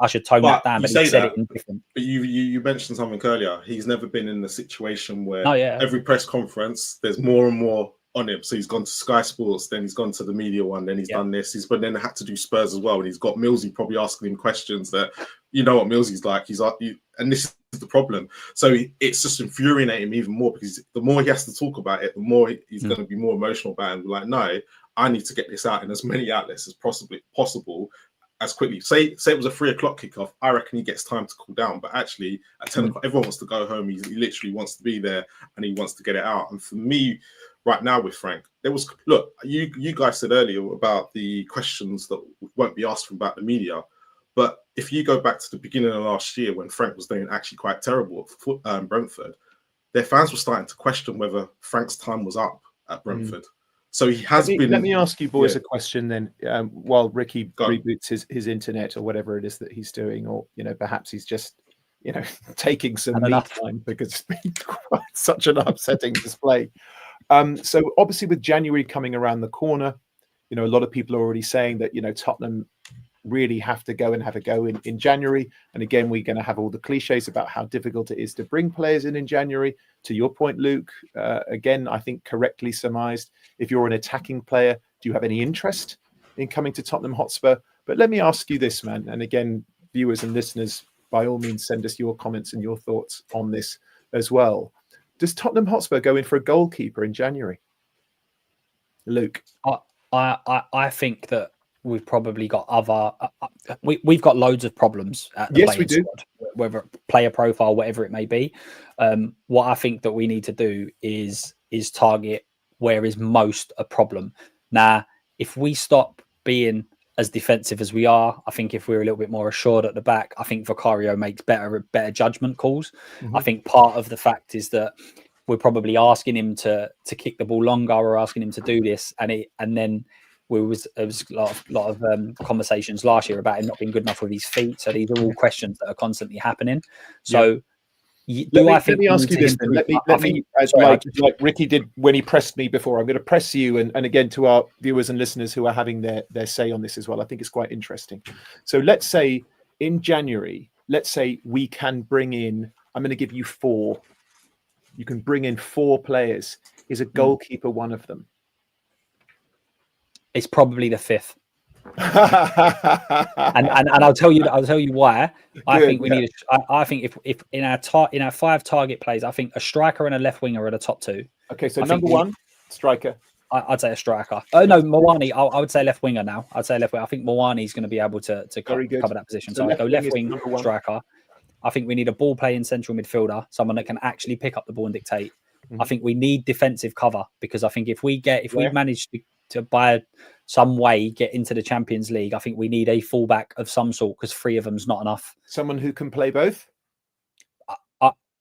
should tone that down. But he said it in different.
But you mentioned something earlier. He's never been in a situation where every press conference there's more and more on him. So he's gone to Sky Sports, then he's gone to the media one, then he's done this. But then had to do Spurs as well, and he's got Millsy probably asking him questions that you know what Millsy's like. And this is the problem. So it's just infuriating him even more because the more he has to talk about it, the more he's going to be more emotional about it. And be like, no, I need to get this out in as many outlets as possible as quickly. Say it was a 3 o'clock kickoff. I reckon he gets time to cool down. But actually, at 10 o'clock, everyone wants to go home. He literally wants to be there and he wants to get it out. And for me, right now with Frank, you guys said earlier about the questions that won't be asked about the media. But if you go back to the beginning of last year when Frank was doing actually quite terrible at Brentford, their fans were starting to question whether Frank's time was up at Brentford. So he has been.
Let me ask you boys a question then, while Ricky reboots his internet or whatever it is that he's doing, or perhaps he's just taking some me time because it's been quite such an upsetting display. So obviously with January coming around the corner, a lot of people are already saying that Tottenham really have to go and have a go in January. And again, we're going to have all the cliches about how difficult it is to bring players in January. To your point, Luke, again, I think correctly surmised. If you're an attacking player, do you have any interest in coming to Tottenham Hotspur? But let me ask you this, man. And again, viewers and listeners, by all means, send us your comments and your thoughts on this as well. Does Tottenham Hotspur go in for a goalkeeper in January? Luke?
I think that we've probably got other. We've got loads of problems at the playing squad, whether player profile, whatever it may be. What I think that we need to do is target where is most a problem. Now, if we stop being as defensive as we are, I think if we're a little bit more assured at the back, I think Vicario makes better judgment calls. Mm-hmm. I think part of the fact is that we're probably asking him to kick the ball longer, or asking him to do this, and then. There was a lot of conversations last year about him not being good enough with his feet. So these are all questions that are constantly happening. So
let me ask you this then. Let me like Ricky did when he pressed me before. I'm going to press you and again to our viewers and listeners who are having their say on this as well. I think it's quite interesting. So let's say in January, we can bring in, I'm going to give you 4. You can bring in 4 players. Is a goalkeeper one of them?
It's probably the 5th. and I'll tell you why. I
Good,
think we need. I think if in our 5 target plays, I think a striker and a left winger are the top 2.
Okay, so
I think
number 1, striker.
I'd say a striker. Oh no, Mwani. I would say left winger now. I'd say left winger. I think Mwani's going to be able to cover that position. So I'd go left wing striker. I think we need a ball playing central midfielder, someone that can actually pick up the ball and dictate. I think we need defensive cover, because I think if we manage to by some way get into the Champions League, I think we need a fullback of some sort, because 3 of them's not enough.
Someone who can play both.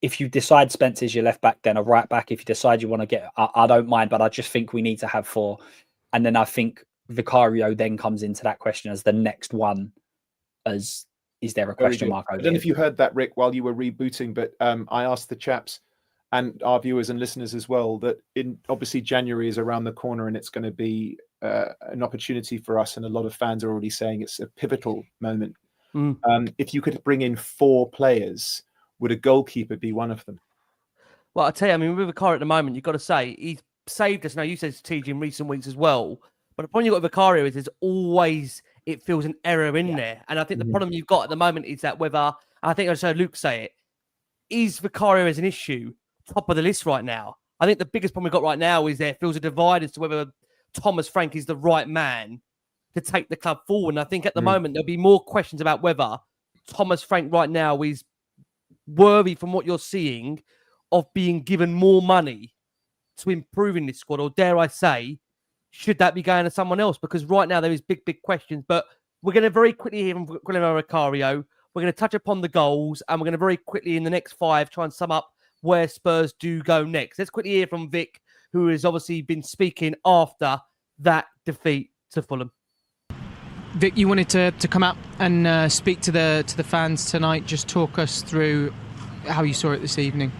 If you decide Spencer's your left back, then a right back. If you decide you want to get, I don't mind, but I just think we need to have 4. And then I think Vicario then comes into that question as the next one. As is there a question mark over
I don't know if you heard that, Rick, while you were rebooting, but I asked the chaps and our viewers and listeners as well that obviously January is around the corner, and it's going to be an opportunity for us, and a lot of fans are already saying it's a pivotal moment. If you could bring in 4 players, would a goalkeeper be one of them?
Well, I tell you, I mean, with Vicario at the moment, you've got to say he's saved us. Now, you said TJ in recent weeks as well, but the problem you've got with Vicario is there's always, it feels an error in there. And I think the problem you've got at the moment is that whether, I think I just heard Luke say it, is Vicario as an issue top of the list right now? I think the biggest problem we've got right now is there feels a divide as to whether Thomas Frank is the right man to take the club forward. And I think at the moment there'll be more questions about whether Thomas Frank right now is worthy, from what you're seeing, of being given more money to improve in this squad, or dare I say, should that be going to someone else? Because right now there is big questions. But we're going to very quickly hear from Vicario. We're going to touch upon the goals, and we're going to very quickly in the next 5 try and sum up where Spurs do go next. Let's quickly hear from Vic, who has obviously been speaking after that defeat to Fulham.
Vic, you wanted to come out and speak to the fans tonight. Just talk us through how you saw it this evening.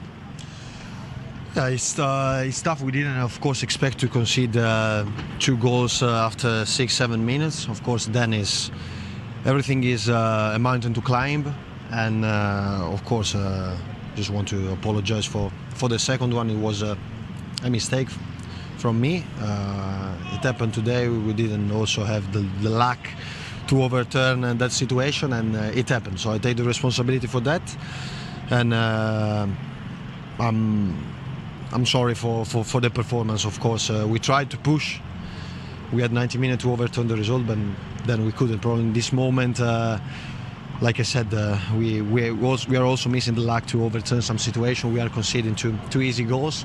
Yeah, it's tough. We didn't, of course, expect to concede 2 goals after 6-7 minutes. Of course, then everything is a mountain to climb, and of course, just want to apologize for the second one. It was a mistake from me. It happened today. We didn't also have the luck to overturn that situation, and it happened. So I take the responsibility for that, and I'm sorry for the performance. Of course, we tried to push. We had 90 minutes to overturn the result, but then we couldn't. Probably in this moment, like I said, we are also missing the luck to overturn some situation. We are conceding 2 easy goals.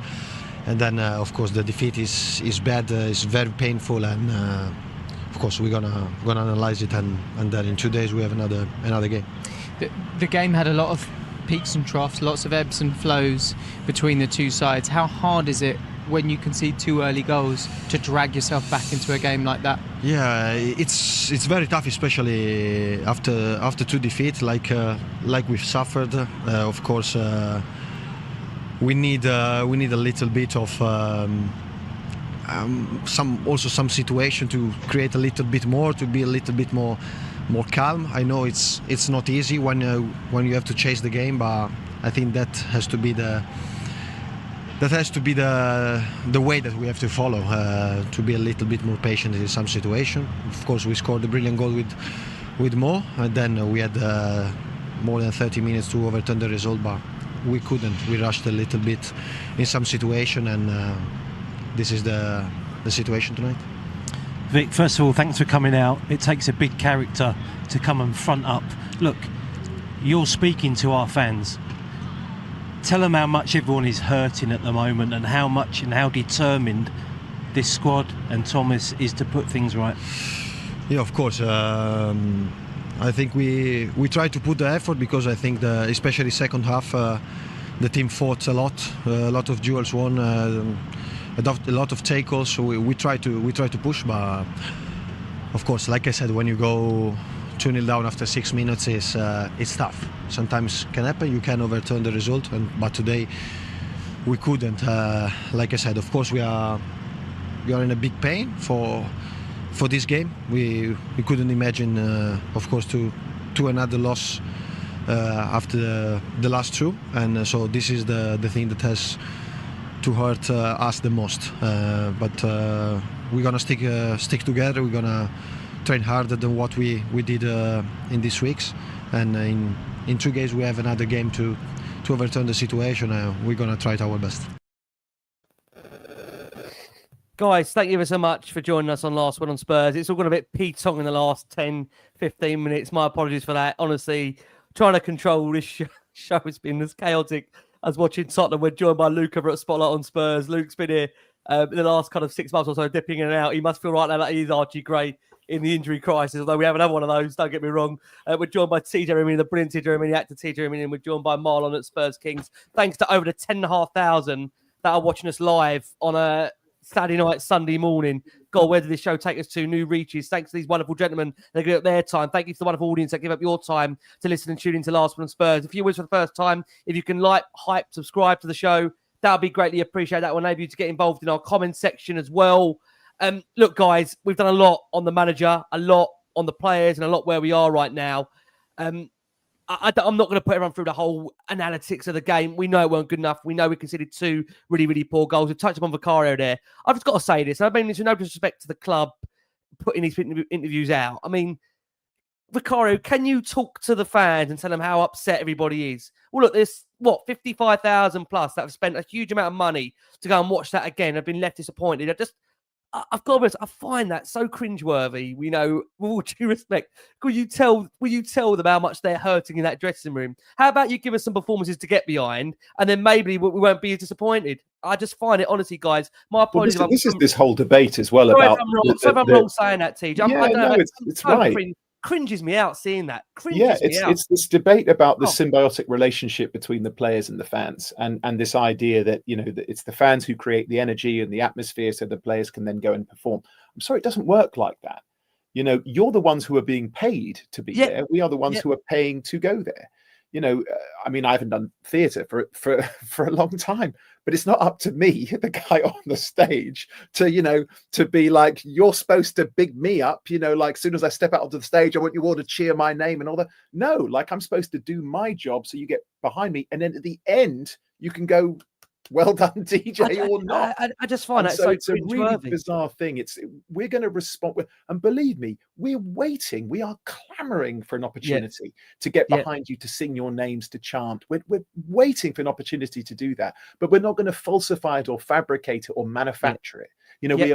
And then, of course, the defeat is bad. It's very painful, and of course, we're gonna analyze it, and then in 2 days we have another game.
The game had a lot of peaks and troughs, lots of ebbs and flows between the 2 sides. How hard is it when you concede 2 early goals to drag yourself back into a game like that? Yeah, it's very tough, especially after 2 defeats like we've suffered. Of course. We need a little bit of some situation to create a little bit more, to be a little bit more calm. I know it's not easy when you have to chase the game, but I think that has to be the way that we have to follow, to be a little bit more patient in some situation. Of course, we scored a brilliant goal with Mo, and then we had more than 30 minutes to overturn the result, but we couldn't. We rushed a little bit in some situation, and this is the situation tonight.
Vic, first of all, thanks for coming out. It takes a big character to come and front up. Look, you're speaking to our fans. Tell them how much everyone is hurting at the moment, and how much and how determined this squad and Thomas is to put things right.
Yeah, of course. I think we try to put the effort, because I think especially second half the team fought a lot of duels won, a lot of tackles. So we try to push, but of course, like I said, when you go 2-0 down after 6 minutes, it's tough. Sometimes can happen. You can overturn the result, but today we couldn't. Like I said, of course we are in a big pain for this game. We couldn't imagine, of course, to another loss after the last 2, and so this is the thing that has to hurt us the most. But we're gonna stick together. We're gonna train harder than what we did in these weeks, and in 2 games we have another game to overturn the situation. We're going to try our best.
Guys, thank you ever so much for joining us on Last Word on Spurs. It's all got a bit P-tong in the last 10, 15 minutes. My apologies for that. Honestly, trying to control this show has been as chaotic as watching Tottenham. We're joined by Luke over at Spotlight on Spurs. Luke's been here in the last kind of 6 months or so, dipping in and out. He must feel right now that he's Archie Gray in the injury crisis, although we have another one of those, don't get me wrong. We're joined by TJ Ramini, the brilliant TJ Ramini, actor TJ Ramini, and we're joined by Marlon at Spurs Kings. Thanks to over the 10,500 that are watching us live on a Saturday night, Sunday morning. God, where did this show take us to? New reaches. Thanks to these wonderful gentlemen that give up their time. Thank you to the wonderful audience that give up your time to listen and tune into Last Word on Spurs. If you're with us for the first time, if you can like, hype, subscribe to the show, that would be greatly appreciated. That will enable you to get involved in our comment section as well. Look, guys, we've done a lot on the manager, a lot on the players, and a lot where we are right now. I'm not going to put everyone through the whole analytics of the game. We know it weren't good enough. We know we conceded 2 really, really poor goals. We've touched upon Vicario there. I've just got to say this. I mean, there's no disrespect to the club putting these interviews out. I mean, Vicario, can you talk to the fans and tell them how upset everybody is? Well, look, there's, 55,000 plus that have spent a huge amount of money to go and watch that again. I've been left disappointed. I've got to be honest, I find that so cringeworthy. We know, with all due respect, will you tell them how much they're hurting in that dressing room? How about you give us some performances to get behind, and then maybe we won't be disappointed? I just find it, honestly, guys. My apologies.
Well, this is this whole debate as well
sorry
about.
If I'm wrong saying that, TJ.
It's so right.
Cringes me out seeing that.
It's this debate about the symbiotic relationship between the players and the fans, and this idea that that it's the fans who create the energy and the atmosphere, so the players can then go and perform. I'm sorry, it doesn't work like that. You're the ones who are being paid to be there. We are the ones who are paying to go there. I mean, I haven't done theatre for a long time, but it's not up to me, the guy on the stage, to be like, you're supposed to big me up, like as soon as I step out onto the stage, I want you all to cheer my name and all that. No, like I'm supposed to do my job, so you get behind me, and then at the end you can go, well done, DJ, or not.
I just find that so
it's a really bizarre thing. We're going to respond with, and believe me, we're waiting. We are clamoring for an opportunity to get behind you, to sing your names, to chant. We're waiting for an opportunity to do that, but we're not going to falsify it or fabricate it or manufacture it.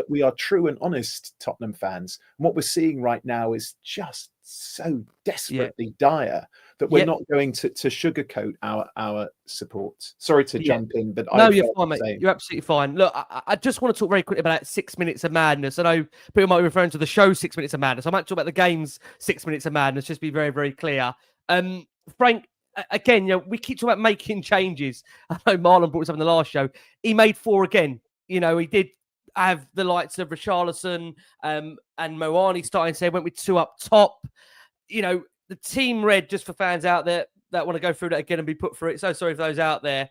We are true and honest Tottenham fans. And what we're seeing right now is just so desperately dire that we're not going to sugarcoat our support. Sorry to jump in, but
no, you're fine, mate. You're absolutely fine. Look, I just want to talk very quickly about 6 minutes of madness. I know people might be referring to the show 6 minutes of madness. I might talk about the game's 6 minutes of madness. Just be very, very clear. Frank, again, we keep talking about making changes. I know Marlon brought this up in the last show. He made 4 again. He did have the likes of Richarlison and Moani starting to say went with 2 up top. The team read, just for fans out there that want to go through that again and be put through it. So sorry for those out there.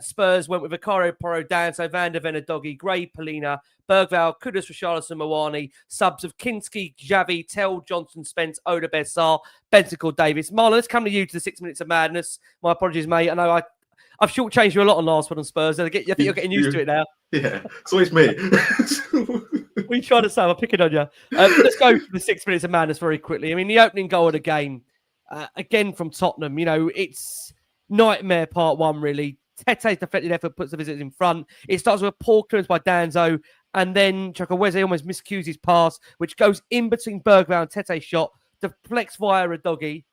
Spurs went with Vicario, Porro, Danso, Van der Ven, Doggy, Gray, Polina, Bergvall, Kudus, Richarlison, Moani, subs of Kinski, Xavi, Tell, Johnson, Spence, Oda, Bessar, Bentacle, Davis. Marlon, let's come to you to the 6 minutes of madness. My apologies, mate. I know I've shortchanged you a lot on Last Word on Spurs. I think you're getting used to it now.
Yeah, it's always me.
What are you trying to say? I'm picking on you. Let's go for the 6 minutes of madness very quickly. I mean, the opening goal of the game, again from Tottenham, it's nightmare part 1, really. Tete's deflected effort puts the visitors in front. It starts with a poor clearance by Danzo, and then Chukwueze almost miscues his pass, which goes in between Bergvall and Tete's shot, deflects via a Doggy.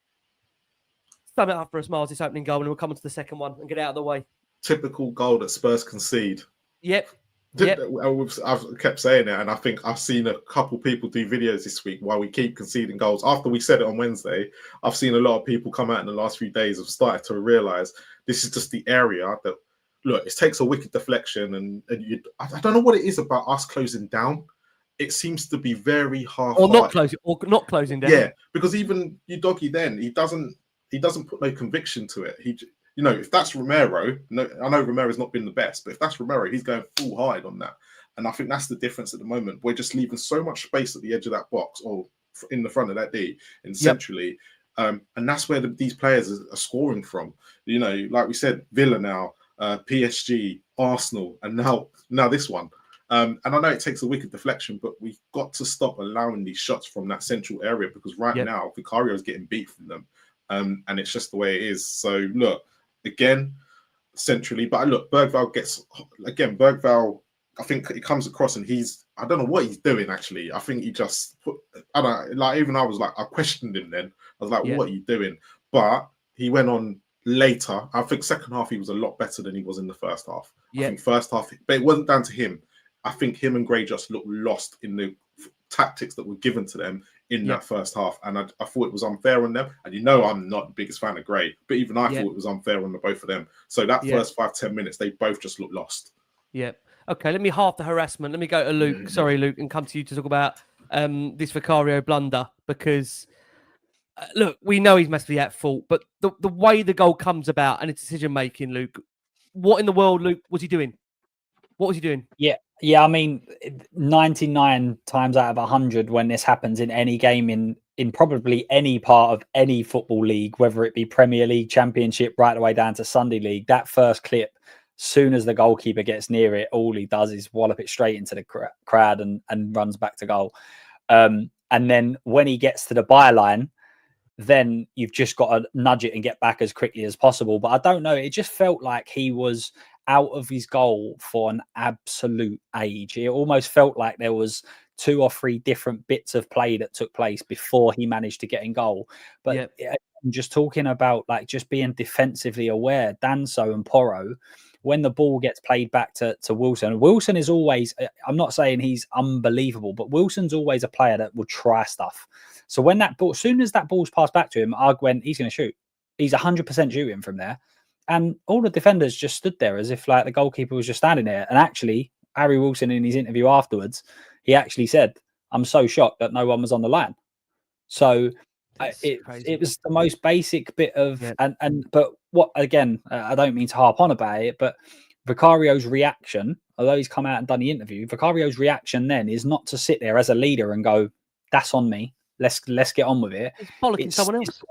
Sum it up for us, Miles, this opening goal, and we'll come on to the second one and get out of the way.
Typical goal that Spurs concede.
Yep.
I've kept saying it, and I think I've seen a couple people do videos this week while we keep conceding goals. After we said it on Wednesday, I've seen a lot of people come out in the last few days have started to realise this is just the area that, look, it takes a wicked deflection, and I don't know what it is about us closing down. It seems to be very hard.
Or not closing down.
Yeah, because even Udogie then, he doesn't put no conviction to it. If that's Romero, I know Romero's not been the best, but if that's Romero, he's going full hide on that. And I think that's the difference at the moment. We're just leaving so much space at the edge of that box or in the front of that D and centrally. And that's where these players are scoring from. Like we said, Villa now, PSG, Arsenal, and now this one. And I know it takes a wicked deflection, but we've got to stop allowing these shots from that central area, because right now Vicario is getting beat from them, and it's just the way it is. So look, again, centrally, but look, Bergvall I think he comes across and I don't know what he's doing actually. I think he just I was like, I questioned him then. I was like, what are you doing? But he went on later. I think second half he was a lot better than he was in the first half. I think first half, but it wasn't down to him. I think him and Gray just looked lost in the tactics that were given to them in that first half, and I thought it was unfair on them. And I'm not the biggest fan of Gray, but even I thought it was unfair on the both of them. So that first 5-10 minutes, they both just looked lost.
Yeah. Okay, let me half the harassment. Let me go to Luke. Sorry, Luke, and come to you to talk about this Vicario blunder, because look, we know he's massively at fault, but the way the goal comes about and his decision making, Luke, what in the world, Luke, was he doing? What was he doing?
Yeah. I mean, 99 times out of 100, when this happens in any game in probably any part of any football league, whether it be Premier League, Championship, right the way down to Sunday League, that first clip, soon as the goalkeeper gets near it, all he does is wallop it straight into the crowd and runs back to goal. And then when he gets to the byline, then you've just got to nudge it and get back as quickly as possible. But I don't know, it just felt like he was out of his goal for an absolute age. It almost felt like there was 2 or 3 different bits of play that took place before he managed to get in goal. But just talking about like just being defensively aware, Danso and Porro, when the ball gets played back to Wilson is always, I'm not saying he's unbelievable, but Wilson's always a player that will try stuff. So when that ball, as soon as that ball's passed back to him, I went, he's going to shoot. He's 100% shooting from there. And all the defenders just stood there as if like the goalkeeper was just standing there. And actually, Harry Wilson, in his interview afterwards, he actually said, I'm so shocked that no one was on the line. So it was the most basic bit of, but what, again, I don't mean to harp on about it, but Vicario's reaction, although he's come out and done the interview, Vicario's reaction then is not to sit there as a leader and go, that's on me. Let's get on with it.
It's bollocking someone else.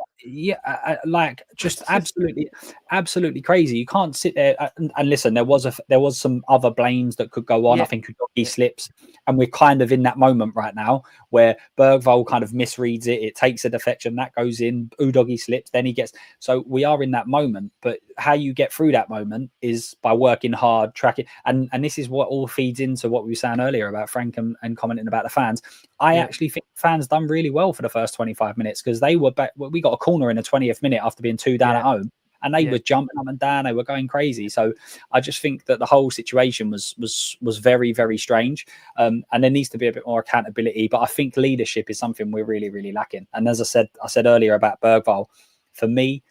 Like just absolutely crazy. You can't sit there and listen. There was some other blames that could go on. I think Udogie slips, and we're kind of in that moment right now where Bergvall kind of misreads it. It takes a deflection that goes in. Udogie slips, then he gets. So we are in that moment. But how you get through that moment is by working hard, tracking, and this is what all feeds into what we were saying earlier about Frank and commenting about the fans. I actually think fans done really well for the first 25 minutes, because they were back. We got a corner in the 20th minute after being 2 down at home, and they were jumping up and down. They were going crazy. So I just think that the whole situation was very, very strange. And there needs to be a bit more accountability. But I think leadership is something we're really, really lacking. And as I said earlier about Bergvall, for me,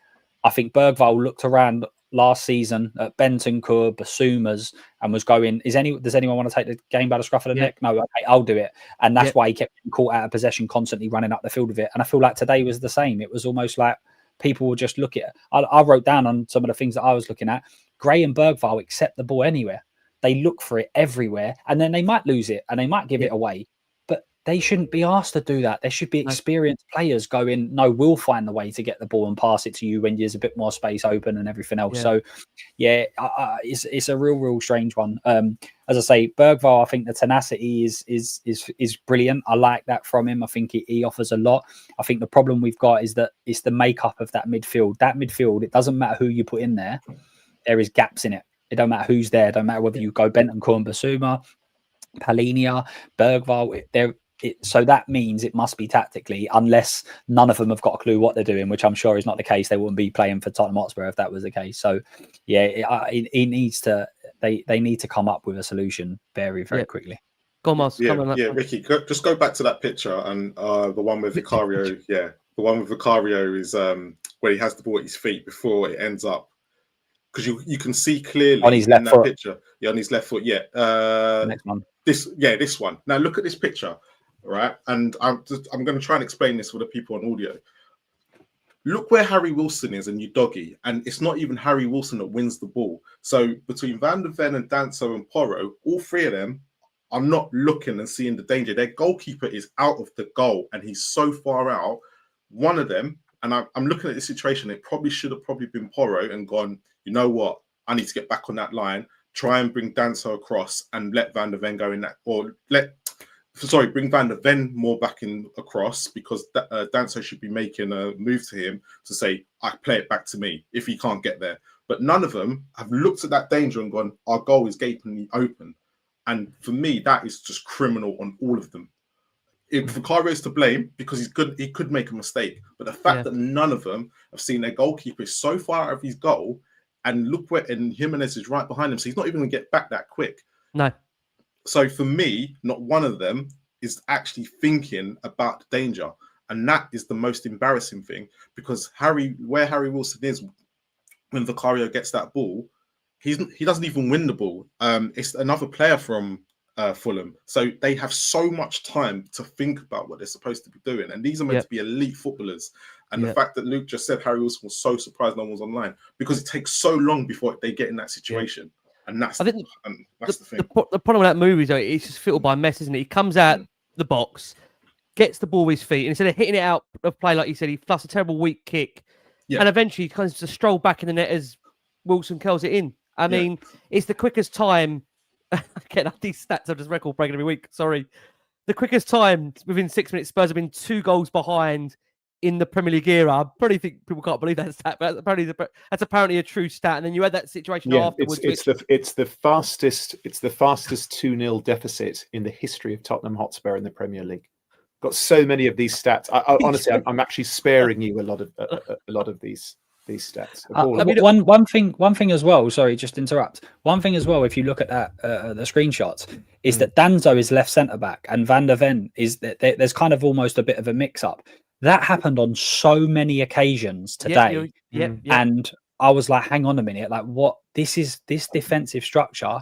I think Bergvall looked around last season at Bentancur, Basumas, and was going, does anyone want to take the game by the scruff of the neck? No, okay, I'll do it. And that's why he kept getting caught out of possession, constantly running up the field with it. And I feel like today was the same. It was almost like people will just look at, I wrote down on some of the things that I was looking at, Gray and Bergvall accept the ball anywhere. They look for it everywhere, and then they might lose it and they might give it away. But they shouldn't be asked to do that. There should be experienced players going, no, we'll find the way to get the ball and pass it to you when there's a bit more space open and everything else. So, it's a real strange one. As I say, Bergvall, I think the tenacity is brilliant. I like that from him. I think he offers a lot. I think the problem we've got is that it's the makeup of that midfield. That midfield, it doesn't matter who you put in there. There is gaps in it. It don't matter who's there. It don't matter whether you go Bentancur and Basuma, Palinia, Bergvall. So that means it must be tactically, unless none of them have got a clue what they're doing, which I'm sure is not the case. They wouldn't be playing for Tottenham Hotspur if that was the case. So it needs to. They need to come up with a solution very quickly.
Go on, Mars.
Ricky, just go back to that picture and the one with Vicario. The one with Vicario is where he has the ball at his feet before it ends up, because you can see clearly
on his left foot.
Picture. On his left foot.
Next one.
This one. Now look at this picture. Right, and I'm going to try and explain this for the people on audio. Look where Harry Wilson is and Udogie, and it's not even Harry Wilson that wins the ball. So between Van der Ven and Danso and Porro, all three of them are not looking and seeing the danger. Their goalkeeper is out of the goal, and he's so far out. One of them, and I'm looking at the situation, it probably should have been Porro and gone, you know what, I need to get back on that line. try and bring Danso across and let Van der Ven go in that, or bring Van der Ven more back in across, because Danso should be making a move to him to say, I play it back to me if he can't get there. But none of them have looked at that danger and gone, our goal is gapingly open. And for me, that is just criminal on all of them. If Vicario is to blame, because he could make a mistake. But the fact that none of them have seen their goalkeeper is so far out of his goal, and look where, and Jimenez is right behind him, so he's not even going to get back that quick.
No.
So for me, not one of them is actually thinking about the danger. And that is the most embarrassing thing, because where Harry Wilson is when Vicario gets that ball, he doesn't even win the ball. It's another player from Fulham. So they have so much time to think about what they're supposed to be doing. And these are meant to be elite footballers. And the fact that Luke just said Harry Wilson was so surprised no one was online, because it takes so long before they get in that situation. And that's the thing.
The problem with that move is it's just fiddled by mess, isn't it? He comes out the box, gets the ball with his feet, and instead of hitting it out of play, like you said, he fluffs a terrible weak kick. And eventually he kind of just stroll back in the net as Wilson curls it in. I mean, it's the quickest time. Again, these stats are just record breaking every week. Sorry. The quickest time within 6 minutes, Spurs have been 2 goals behind in the Premier League era. I probably think people can't believe that stat, but that's apparently a true stat. And then you had that situation afterwards.
It's the fastest 2-0 deficit in the history of Tottenham Hotspur in the Premier League. Got so many of these stats. Honestly, I'm actually sparing you a lot of these stats.
One thing as well. Sorry, just interrupt. One thing as well. If you look at that, the screenshots, is that Danso is left centre back and Van der Ven is that there's kind of almost a bit of a mix up. That happened on so many occasions today, and I was like, hang on a minute, like what? This defensive structure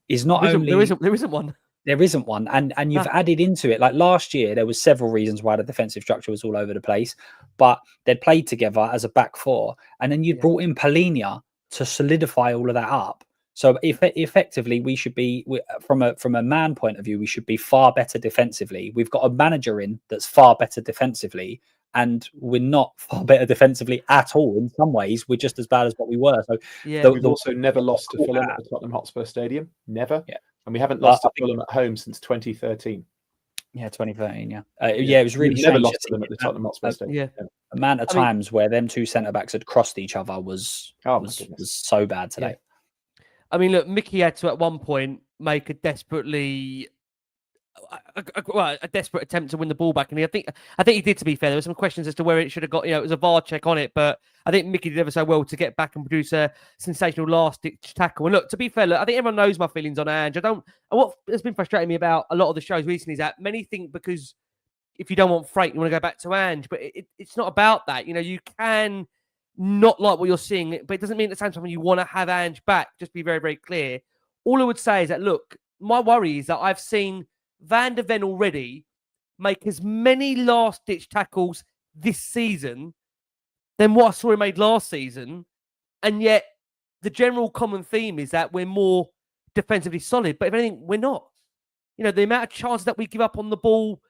is not only
there isn't one.
There isn't one, and you've added into it. Like last year, there was several reasons why the defensive structure was all over the place, but they'd played together as a back four, and then you brought in Palhinha to solidify all of that up. So effectively, we should be, from a man point of view, we should be far better defensively. We've got a manager in that's far better defensively, and we're not far better defensively at all. In some ways, we're just as bad as what we were. So
we've also never lost to Fulham at the Tottenham Hotspur Stadium. Never. Yeah. And we haven't lost to Fulham at home since 2013.
Yeah, 2013. Yeah, it was really
We've never lost to them at the Tottenham Hotspur Stadium.
The amount of times where them two centre backs had crossed each other was so bad today.
I mean, look, Mickey had to at one point make a desperate attempt to win the ball back, and I think he did. To be fair, there were some questions as to where it should have got. It was a VAR check on it, but I think Mickey did ever so well to get back and produce a sensational last-ditch tackle. And look, to be fair, I think everyone knows my feelings on Ange. What has been frustrating me about a lot of the shows recently is that many think because if you don't want freight, you want to go back to Ange, but it's not about that. You can not like what you're seeing, but it doesn't mean at the same time you want to have Ange back. Just be very, very clear. All I would say is that, look, my worry is that I've seen Van der Ven already make as many last-ditch tackles this season than what I saw him made last season. And yet the general common theme is that we're more defensively solid. But if anything, we're not. The amount of chances that we give up on the ball,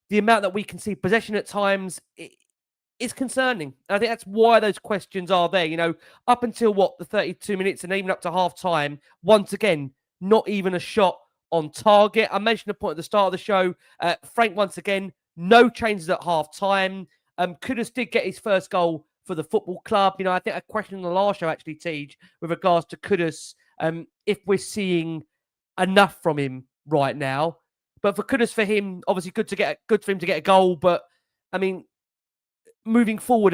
the amount that we can see possession at times, is concerning. And I think that's why those questions are there. Up until the 32 minutes and even up to half time, once again, not even a shot on target. I mentioned the point at the start of the show. Frank, once again, no changes at half time. Kudus did get his first goal for the football club. I think a question on the last show, actually, Tej, with regards to Kudus, if we're seeing enough from him right now. But for Kudus, for him, obviously good for him to get a goal. But, I mean, moving forward,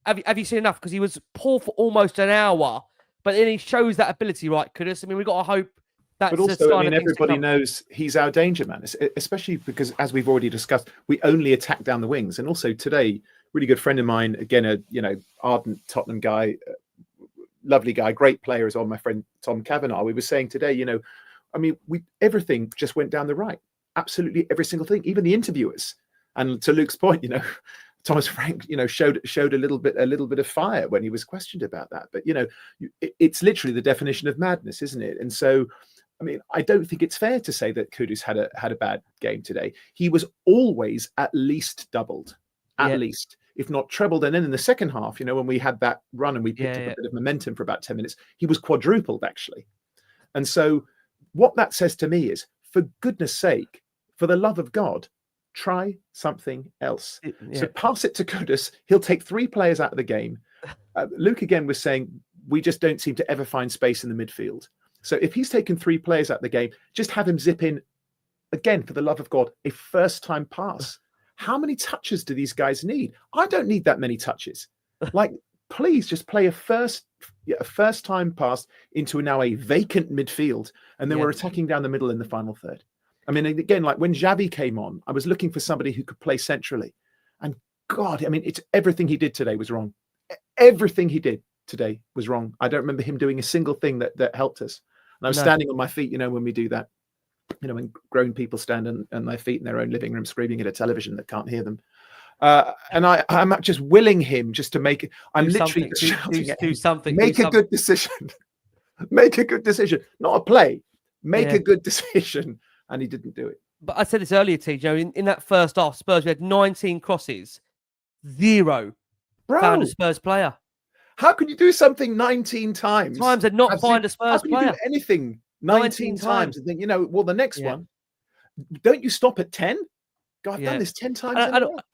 have you seen enough? Because he was poor for almost an hour, but then he shows that ability, right, Kudus? I mean, we've got to hope that's
but also, everybody knows he's our danger man, especially because, as we've already discussed, we only attack down the wings. And also today, really good friend of mine, again, ardent Tottenham guy, lovely guy, great player as well, my friend Tom Kavanagh. We were saying today, everything just went down the right. Absolutely every single thing, even the interviewers. And to Luke's point, Thomas Frank, showed a little bit of fire when he was questioned about that. But it's literally the definition of madness, isn't it? And so, I don't think it's fair to say that Kudus had a bad game today. He was always at least doubled, at least, if not trebled. And then in the second half, when we had that run and we picked up a bit of momentum for about 10 minutes, he was quadrupled actually. And so what that says to me is, for goodness sake, for the love of God, try something else. So pass it to Kudus. He'll take 3 players out of the game. Luke again was saying, we just don't seem to ever find space in the midfield. So if he's taken 3 players out of the game, just have him zip in, again, for the love of God, a first-time pass. How many touches do these guys need? I don't need that many touches. Like, please just play a first-time pass into now a vacant midfield, and then we're attacking down the middle in the final third. I mean, again, like when Xavi came on, I was looking for somebody who could play centrally. And God, I mean, it's everything he did today was wrong. Everything he did today was wrong. I don't remember him doing a single thing that helped us. And I was standing on my feet, when we do that, when grown people stand on their feet in their own living room screaming at a television that can't hear them. And I'm just willing him just to make it. I'm literally shouting at him,
do something.
Make a good decision. Make a good decision. Not a play. Make a good decision. And he didn't do it.
But I said this earlier, TJ, in that first half, Spurs, we had 19 crosses, 0 found a Spurs player.
How can you do something 19 times?
And not find a Spurs player?
How can you do anything 19 times and think, the next one, don't you stop at 10? God, I've done this 10 times.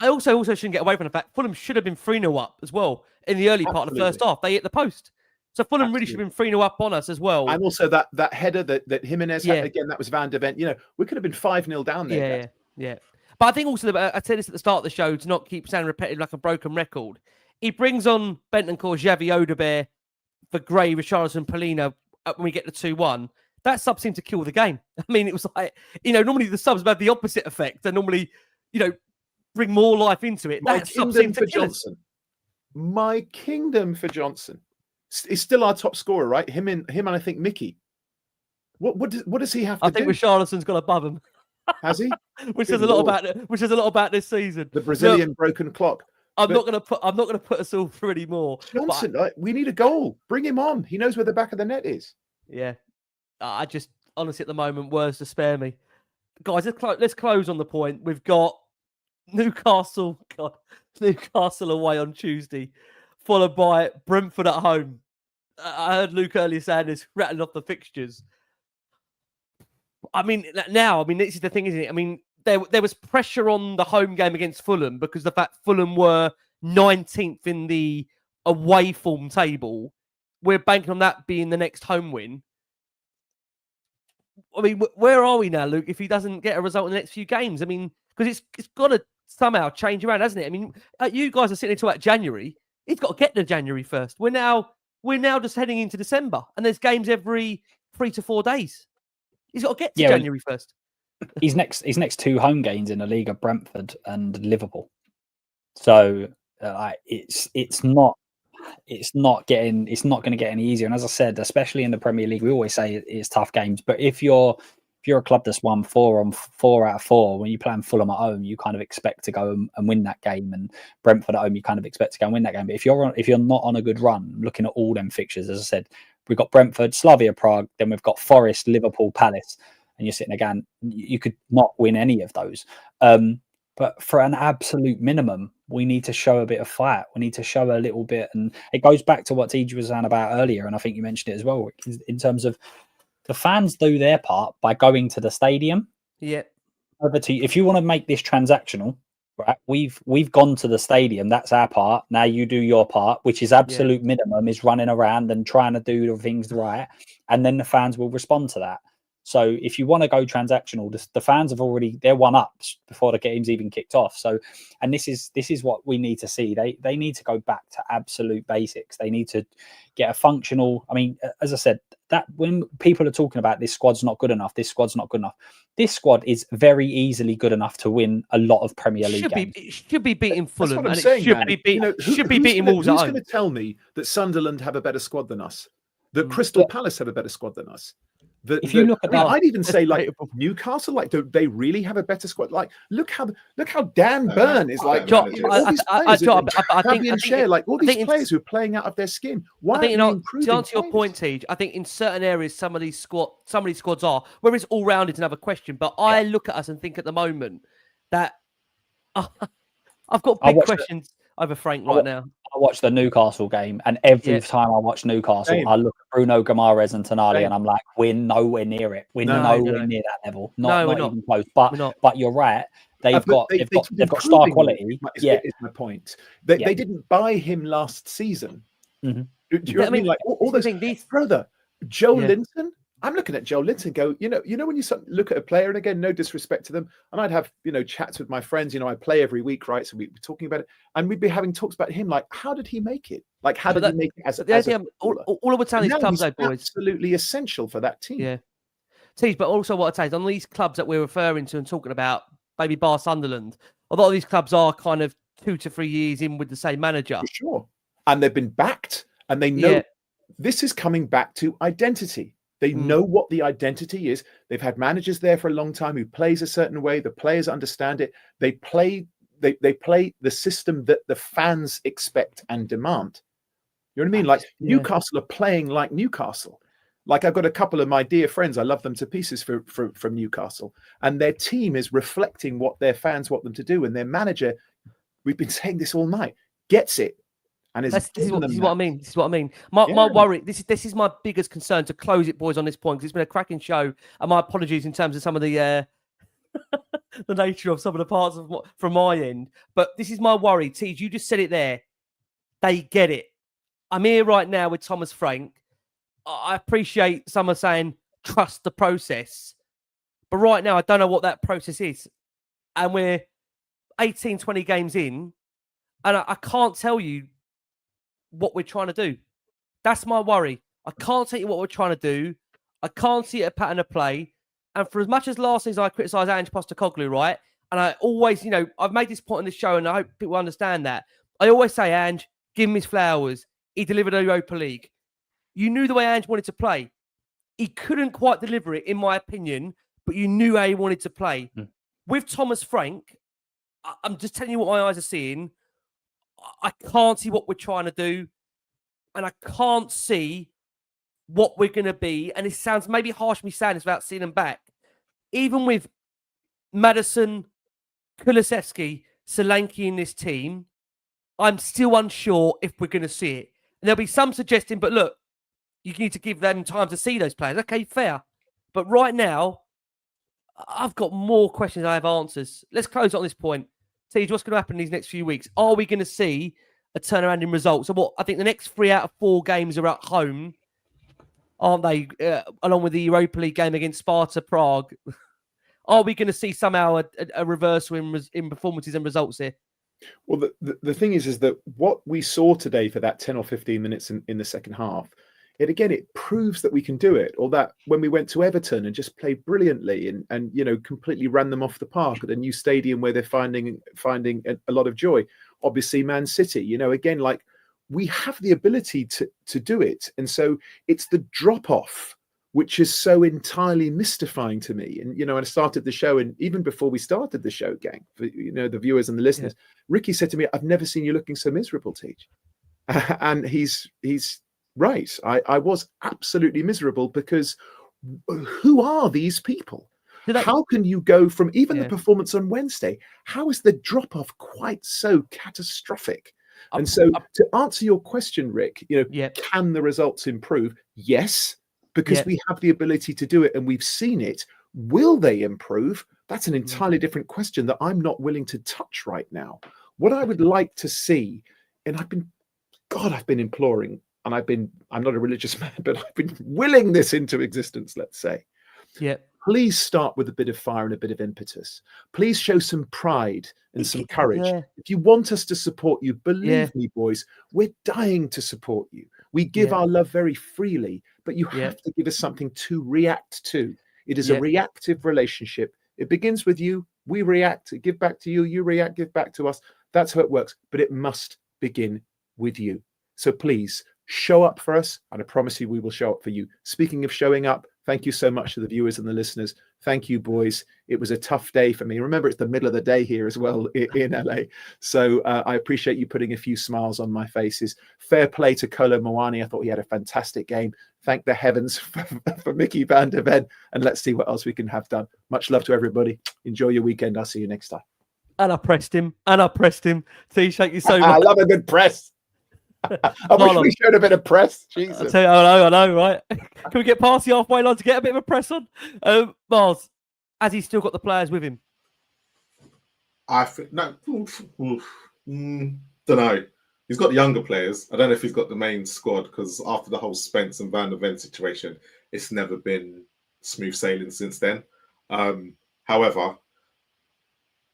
I also shouldn't get away from the fact Fulham should have been 3-0 up as well in the early part of the first half. They hit the post. So Fulham really should have been 3-0 up on us as well.
And also that header that Jimenez had, again, that was Van der Ven. We could have been 5-0 down there.
Yeah. But I think also, I said this at the start of the show, to not keep sounding repetitive like a broken record. He brings on Bentancur, Xavi, Odegaard for Gray, Richarlison, Polina when we get to 2-1. That sub seemed to kill the game. I mean, it was like, normally the subs have the opposite effect and normally, bring more life into it.
My kingdom for Johnson. My kingdom for Johnson. He's still our top scorer, right? Him and I think Mickey. What does he have to do?
I think Richarlison's got above him.
Has he?
which says a lot about this season.
The Brazilian broken clock.
I'm not going to put us all through anymore.
Johnson, we need a goal. Bring him on. He knows where the back of the net is.
Yeah. I just honestly at the moment words to spare me. Guys, let's close on the point. We've got Newcastle away on Tuesday, followed by Brentford at home. I heard Luke earlier saying this, rattling off the fixtures. I mean, this is the thing, isn't it? I mean, there was pressure on the home game against Fulham because the fact Fulham were 19th in the away form table. We're banking on that being the next home win. I mean, where are we now, Luke, if he doesn't get a result in the next few games? I mean, because it's got to somehow change around, hasn't it? I mean, you guys are sitting until January. He's got to get to January first. We're now just heading into December, and there's games every 3 to 4 days. He's got to get to January first.
His next 2 home games in the league are Brentford and Liverpool. So it's not going to get any easier. And as I said, especially in the Premier League, we always say it's tough games. But if you're a club that's won 4 out of 4, when you play Fulham at home, you kind of expect to go and win that game. And Brentford at home, you kind of expect to go and win that game. But if you're not on a good run, looking at all them fixtures, as I said, we've got Brentford, Slavia Prague, then we've got Forest, Liverpool, Palace, and you're sitting again. You could not win any of those. But for an absolute minimum, we need to show a bit of fight. We need to show a little bit. And it goes back to what TJ was saying about earlier. And I think you mentioned it as well, in terms of the fans do their part by going to the stadium.
Yeah.
If you want to make this transactional, right? We've gone to the stadium. That's our part. Now you do your part, which is absolute minimum, is running around and trying to do the things right. And then the fans will respond to that. So if you want to go transactional, the fans have they're 1-ups before the game's even kicked off. So, and this is what we need to see. They need to go back to absolute basics. They need to get a functional. I mean, as I said, that when people are talking about this squad's not good enough, this squad's not good enough. This squad is very easily good enough to win a lot of Premier League games.
It should be beating Fulham.
That's what I'm saying,
should be beating Wolves at home.
Who's going to tell me that Sunderland have a better squad than us? That Crystal Palace have a better squad than us?
If you look at that,
I'd even say like Newcastle, like do they really have a better squad? Like look how Dan Burn is like. All these players who are playing out of their skin. Why?
I think to answer your point, Tej, I think in certain areas some of these squads are. Whether it's all round is another question. But I look at us and think at the moment that I've got big questions over Frank right now.
I watched the Newcastle game, and every time I watch Newcastle, I look at Bruno Guimaraes and Tonali, and I'm like, we're nowhere near it. We're nowhere near that level. Not even close. But you're right. They've got star quality.
Is my point. They didn't buy him last season.
Mm-hmm.
Do you know what I mean? Like all those brother, Joe Linton. I'm looking at Joe Linton. Go, you know when you look at a player, and again, no disrespect to them, and I'd have chats with my friends. I play every week, right? So we'd be talking about it, and we'd be having talks about him. Like, how did he make it? Like, how did he make it as
all I would tell these clubs, though, boys,
absolutely essential for that team.
Yeah, but also what I'd say is on these clubs that we're referring to and talking about, maybe Bar Sunderland, a lot of these clubs are kind of 2 to 3 years in with the same manager.
For sure, and they've been backed, and they know this is coming back to identity. They know what the identity is. They've had managers there for a long time who plays a certain way. The players understand it. They play the system that the fans expect and demand. You know what I mean? Like Newcastle are playing like Newcastle. Like I've got a couple of my dear friends. I love them to pieces from Newcastle, and their team is reflecting what their fans want them to do. And their manager, we've been saying this all night, gets it. And this is what
I mean. This is what I mean. My worry. This is my biggest concern. To close it, boys, on this point, because it's been a cracking show. And my apologies in terms of some of the the nature of some of the parts of from my end. But this is my worry. Tej, you just said it there. They get it. I'm here right now with Thomas Frank. I appreciate someone saying trust the process, but right now I don't know what that process is, and we're 18, 20 games in, and I can't tell you what we're trying to do. That's my worry. I can't tell you what we're trying to do. I can't see a pattern of play. And for as much as last season I criticised Ange Postecoglou, right? And I always, I've made this point on this show, and I hope people understand that. I always say, Ange, give him his flowers. He delivered a Europa League. You knew the way Ange wanted to play. He couldn't quite deliver it, in my opinion, but you knew how he wanted to play. With Thomas Frank, I'm just telling you what my eyes are seeing. I can't see what we're trying to do, and I can't see what we're going to be. And it sounds maybe harsh me saying this without seeing them back. Even with Maddison, Kulusevski, Solanke in this team, I'm still unsure if we're going to see it. And there'll be some suggesting, but look, you need to give them time to see those players. Okay, fair. But right now, I've got more questions than I have answers. Let's close on this point. Tej, what's going to happen in these next few weeks? Are we going to see a turnaround in results? So I think the next 3 out of 4 games are at home, aren't they? Along with the Europa League game against Sparta Prague. Are we going to see somehow a reversal in performances and results here?
Well, the thing is that what we saw today for that 10 or 15 minutes in the second half, it proves that we can do it. Or that when we went to Everton and just played brilliantly and completely ran them off the park at a new stadium where they're finding a lot of joy. Obviously, Man City, again, like we have the ability to do it. And so it's the drop off which is so entirely mystifying to me. And, I started the show, and even before we started the show, gang, for, the viewers and the listeners, Ricky said to me, I've never seen you looking so miserable, Tej. And he's right. I was absolutely miserable because who are these people? How can you go from even the performance on Wednesday? How is the drop off quite so catastrophic? And so to answer your question, Rick, can the results improve? Yes, because we have the ability to do it and we've seen it. Will they improve? That's an entirely different question that I'm not willing to touch right now. What I would like to see, and I've been imploring, and I'm not a religious man, but I've been willing this into existence, let's say.
Yeah.
Please start with a bit of fire and a bit of impetus. Please show some pride and some courage. Yeah. If you want us to support you, believe me, boys, we're dying to support you. We give our love very freely, but you have to give us something to react to. It is a reactive relationship. It begins with you. We react, give back to you. You react, give back to us. That's how it works. But it must begin with you. So please show up for us, and I promise you we will show up for you. Speaking of showing up, thank you so much to the viewers and the listeners. Thank you, boys. It was a tough day for me. Remember, it's the middle of the day here as well in LA. So I appreciate you putting a few smiles on my faces. Fair play to Kolo Muani. I thought he had a fantastic game. Thank the heavens for Mickey van der Ven. And let's see what else we can have done. Much love to everybody. Enjoy your weekend. I'll see you next time.
And I pressed him. Tej, thank you so much.
I love a good press. I wish we showed a bit of press. Jesus.
I know, right? Can we get past the halfway line to get a bit of a press on? Miles, has he still got the players with him?
I think no. Don't know. He's got the younger players. I don't know if he's got the main squad because after the whole Spence and Van der Ven situation, it's never been smooth sailing since then. However,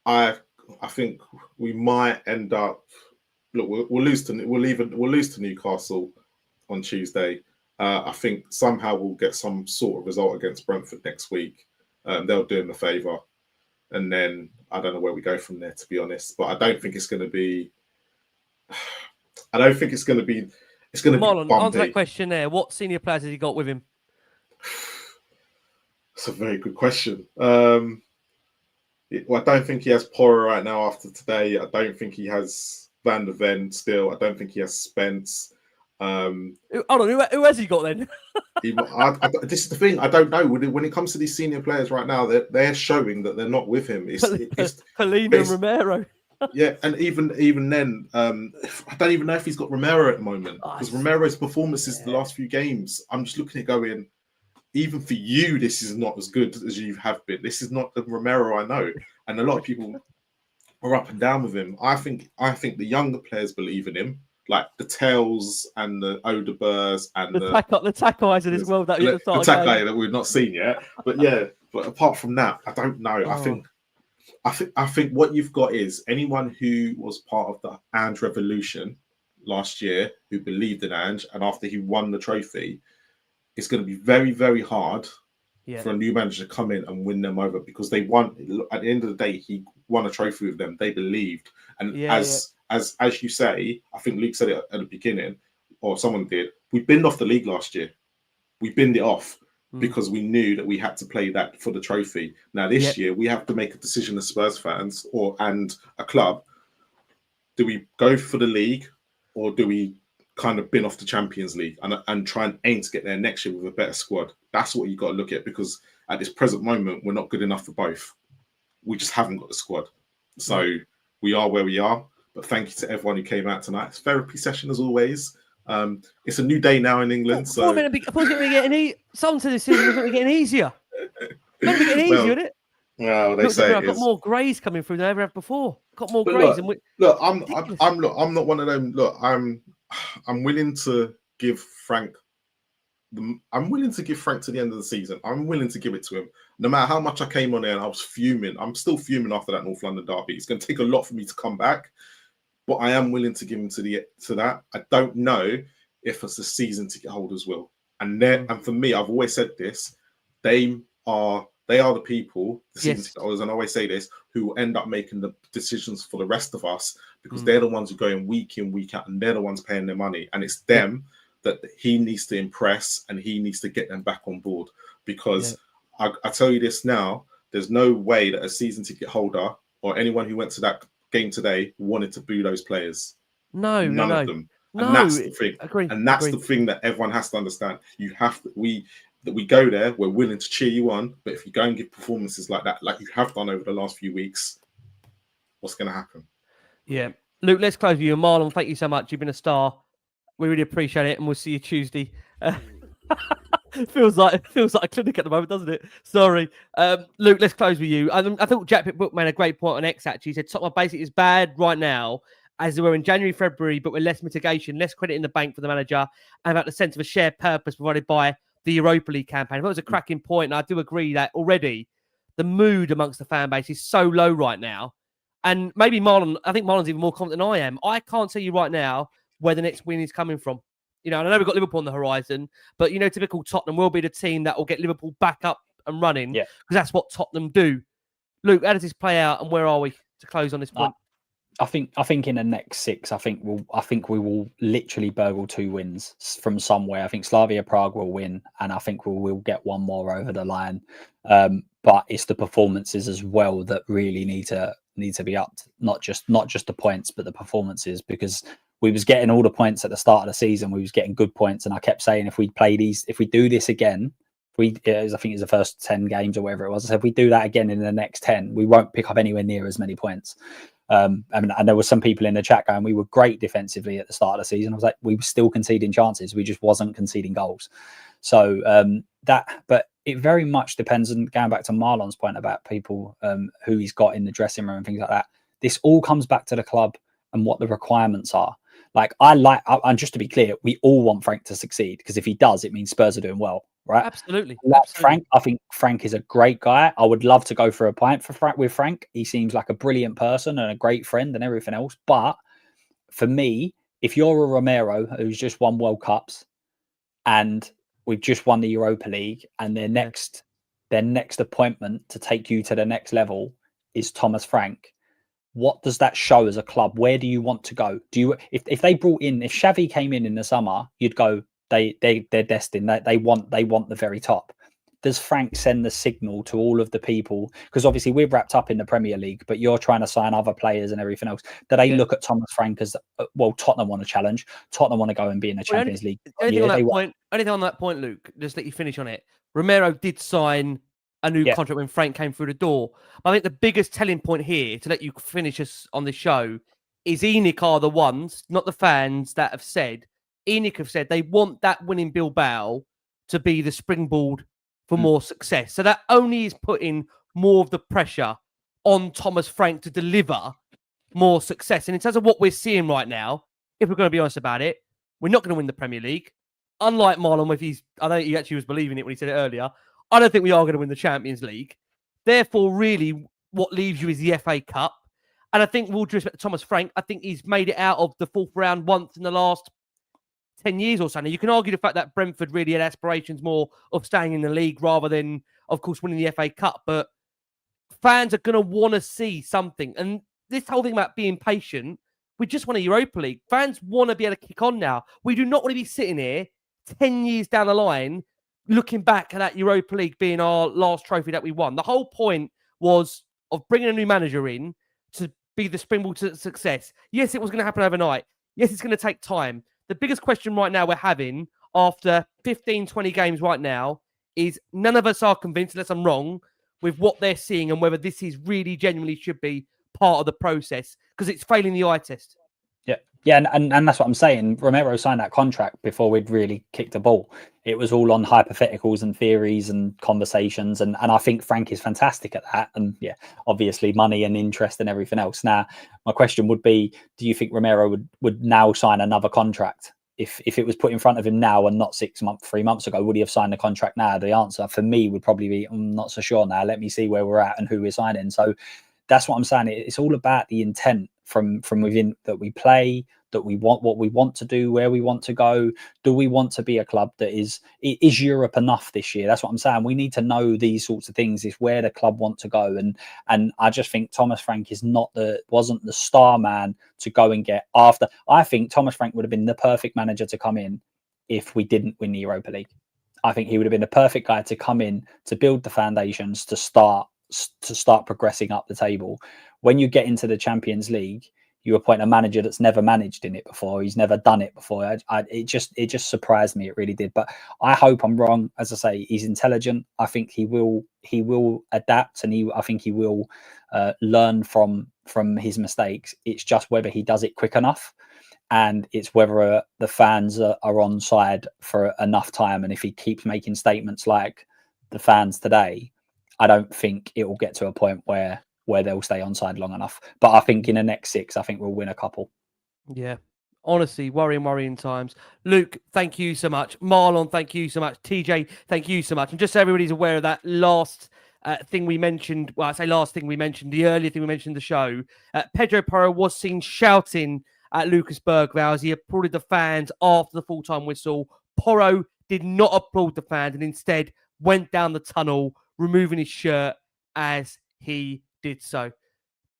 I think we might end up. Look, we'll lose to Newcastle on Tuesday. I think somehow we'll get some sort of result against Brentford next week. They'll do him a favour, and then I don't know where we go from there, to be honest. But I don't think it's going to be. I don't think it's going to be. It's going to
Marlon,
be bumpy.
answer that question there. What senior players has he got with him?
That's a very good question. Well, I don't think he has Pora right now after today. I don't think he has Van der Ven still. I don't think he has Spence.
Hold on, who has he got then?
This is the thing. I don't know. When it comes to these senior players right now, they're showing that they're not with him. It's
Polina and Romero.
Yeah, and even then, I don't even know if he's got Romero at the moment because Romero's performances the last few games. I'm just looking at going. Even for you, this is not as good as you have been. This is not the Romero I know, and a lot of people are up and down with him. I think the younger players believe in him, like the Tails and the Odebers and
the Takais in his world that
the Takai that we've not seen yet. But yeah, but apart from that, I don't know. I think what you've got is anyone who was part of the Ange revolution last year, who believed in Ange, and after he won the trophy, it's going to be very, very hard for a new manager to come in and win them over because they won. At the end of the day, he won a trophy with them. They believed, and as you say, I think Luke said it at the beginning, or someone did. We binned off the league last year. We binned it off because we knew that we had to play that for the trophy. Now this year, we have to make a decision as Spurs fans and a club. Do we go for the league, or do we kind of bin off the Champions League and try and aim to get there next year with a better squad? That's what you got to look at because at this present moment, we're not good enough for both. We just haven't got the squad. So we are where we are. But thank you to everyone who came out tonight. It's a therapy session as always. It's a new day now in England. So
I thought it was going to be getting someone said this season was going to be getting easier. It's going to be getting easier, isn't it?
Well, they say
I've got more greys coming through than I ever have before. Got more greys.
I'm not one of them. Look, I'm willing to give Frank. I'm willing to give Frank to the end of the season. I'm willing to give it to him, no matter how much I came on there and I was fuming. I'm still fuming after that North London derby. It's going to take a lot for me to come back, but I am willing to give him to that. I don't know if it's the season ticket holders will, and for me, I've always said this: they are the people, the season ticket holders, and I always say this, who will end up making the decisions for the rest of us because they're the ones who go in, week out, and they're the ones paying their money. And it's them that he needs to impress and he needs to get them back on board because I tell you this now, there's no way that a season ticket holder or anyone who went to that game today wanted to boo those players. None of them. And that's the thing. That's the thing that everyone has to understand. You have to, we go there, we're willing to cheer you on, but if you go and give performances like that, like you have done over the last few weeks, what's going to happen?
Yeah. Luke, let's close with you. Marlon, thank you so much. You've been a star. We really appreciate it, and we'll see you Tuesday. Feels like a clinic at the moment, doesn't it? Sorry. Luke, let's close with you. I thought Jack Pitt-Book made a great point on X, actually. He said Tottenham basically is bad right now, as they were in January, February, but with less mitigation, less credit in the bank for the manager, and about the sense of a shared purpose provided by the Europa League campaign. That was a cracking point, and I do agree that already the mood amongst the fan base is so low right now. And maybe I think Marlon's even more confident than I am. I can't tell you right now where the next win is coming from. And I know we've got Liverpool on the horizon, but, typical Tottenham will be the team that will get Liverpool back up and running because that's what Tottenham do. Luke, how does this play out and where are we to close on this point?
I think in the next 6, I think we will literally burgle 2 wins from somewhere. I think Slavia Prague will win, and I think we'll get one more over the line. But it's the performances as well that really need to be upped. Not just the points, but the performances, because we was getting all the points at the start of the season. We was getting good points, and I kept saying if we do this again. I think it's the first 10 games or whatever it was. I said, if we do that again in the next 10, we won't pick up anywhere near as many points. I mean, and there were some people in the chat going, we were great defensively at the start of the season. I was like, we were still conceding chances. We just wasn't conceding goals. So but it very much depends. And going back to Marlon's point about people who he's got in the dressing room and things like that, this all comes back to the club and what the requirements are. Like, and just to be clear, we all want Frank to succeed, because if he does, it means Spurs are doing well, right?
Absolutely.
Frank, I think Frank is a great guy. I would love to go for a pint with Frank. He seems like a brilliant person and a great friend and everything else. But for me, if you're a Romero who's just won World Cups and we've just won the Europa League, and their next appointment to take you to the next level is Thomas Frank, what does that show as a club? Where do you want to go? Do you, if they brought in, if Xavi came in the summer, you'd go, they're destined. They want the very top. Does Frank send the signal to all of the people? Because obviously we're wrapped up in the Premier League, but you're trying to sign other players and everything else. Do they look at Thomas Frank as, well, Tottenham want to challenge. Tottenham want to go and be in the Champions League.
Anything on that point, Luke, just let you finish on it. Romero did sign a new contract when Frank came through the door. But I think the biggest telling point here, to let you finish us on the show, is ENIC are the ones, not the fans, that have said, ENIC have said they want that winning Bilbao to be the springboard for more success. So that only is putting more of the pressure on Thomas Frank to deliver more success. And in terms of what we're seeing right now, if we're going to be honest about it, we're not going to win the Premier League. Unlike Marlon, I know he actually was believing it when he said it earlier, I don't think we are going to win the Champions League. Therefore, really, what leaves you is the FA Cup. And I think we'll just respect Thomas Frank. I think he's made it out of the fourth round once in the last 10 years or so. Now, you can argue the fact that Brentford really had aspirations more of staying in the league rather than, of course, winning the FA Cup. But fans are going to want to see something. And this whole thing about being patient, we just want a Europa League. Fans want to be able to kick on now. We do not want to be sitting here 10 years down the line looking back at that Europa League being our last trophy that we won. The whole point was of bringing a new manager in to be the springboard to success. Yes, it was going to happen overnight. Yes, it's going to take time. The biggest question right now we're having after 15, 20 games right now is none of us are convinced, unless I'm wrong, with what they're seeing and whether this is really genuinely should be part of the process, because it's failing the eye test.
Yeah, and that's what I'm saying. Romero signed that contract before we'd really kicked the ball. It was all on hypotheticals and theories and conversations, and I think Frank is fantastic at that. And yeah, obviously money and interest and everything else. Now, my question would be, do you think Romero would now sign another contract? If it was put in front of him now and not 3 months ago, would he have signed the contract now? The answer for me would probably be, I'm not so sure now. Let me see where we're at and who we're signing. So that's what I'm saying. It's all about the intent from within, that we play, that we want what we want to do, where we want to go. Do we want to be a club that is Europe enough this year? That's what I'm saying. We need to know these sorts of things, is where the club want to go. And I just think Thomas Frank wasn't the star man to go and get after. I think Thomas Frank would have been the perfect manager to come in if we didn't win the Europa League. I think he would have been the perfect guy to come in to build the foundations, to start progressing up the table. When you get into the Champions League, you appoint a manager that's never managed in it before. He's never done it before. It just surprised me. It really did. But I hope I'm wrong. As I say, he's intelligent. I think he will adapt, and I think he will learn from his mistakes. It's just whether he does it quick enough, and it's whether the fans are on side for enough time. And if he keeps making statements like the fans today, I don't think it will get to a point where they'll stay on side long enough. But I think in the next 6, I think we'll win a couple.
Yeah. Honestly, worrying times. Luke, thank you so much. Marlon, thank you so much. TJ, thank you so much. And just so everybody's aware of that last thing we mentioned, well, I say last thing we mentioned, the earlier thing we mentioned in the show, Pedro Porro was seen shouting at Lucas Bergvall as he applauded the fans after the full-time whistle. Porro did not applaud the fans and instead went down the tunnel, removing his shirt as he did so.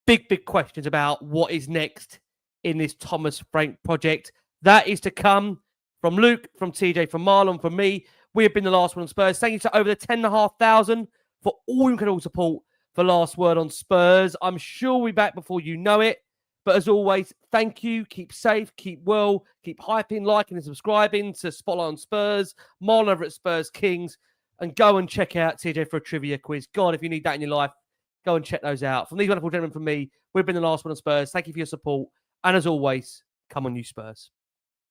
Big questions about what is next in this Thomas Frank project. That is to come from Luke, from TJ, from Marlon, from me. We have been the Last Word on Spurs. Thank you to over the 10,500 for all incredible support for Last Word on Spurs. I'm sure we'll be back before you know it. But as always, thank you. Keep safe, keep well, keep hyping, liking and subscribing to Spotlight on Spurs, Marlon over at Spurs Kings, and go and check out TJ for a trivia quiz. God, if you need that in your life, go and check those out. From these wonderful gentlemen, from me, We've been the Last Word on Spurs. Thank you for your support. And as always, come on, you Spurs.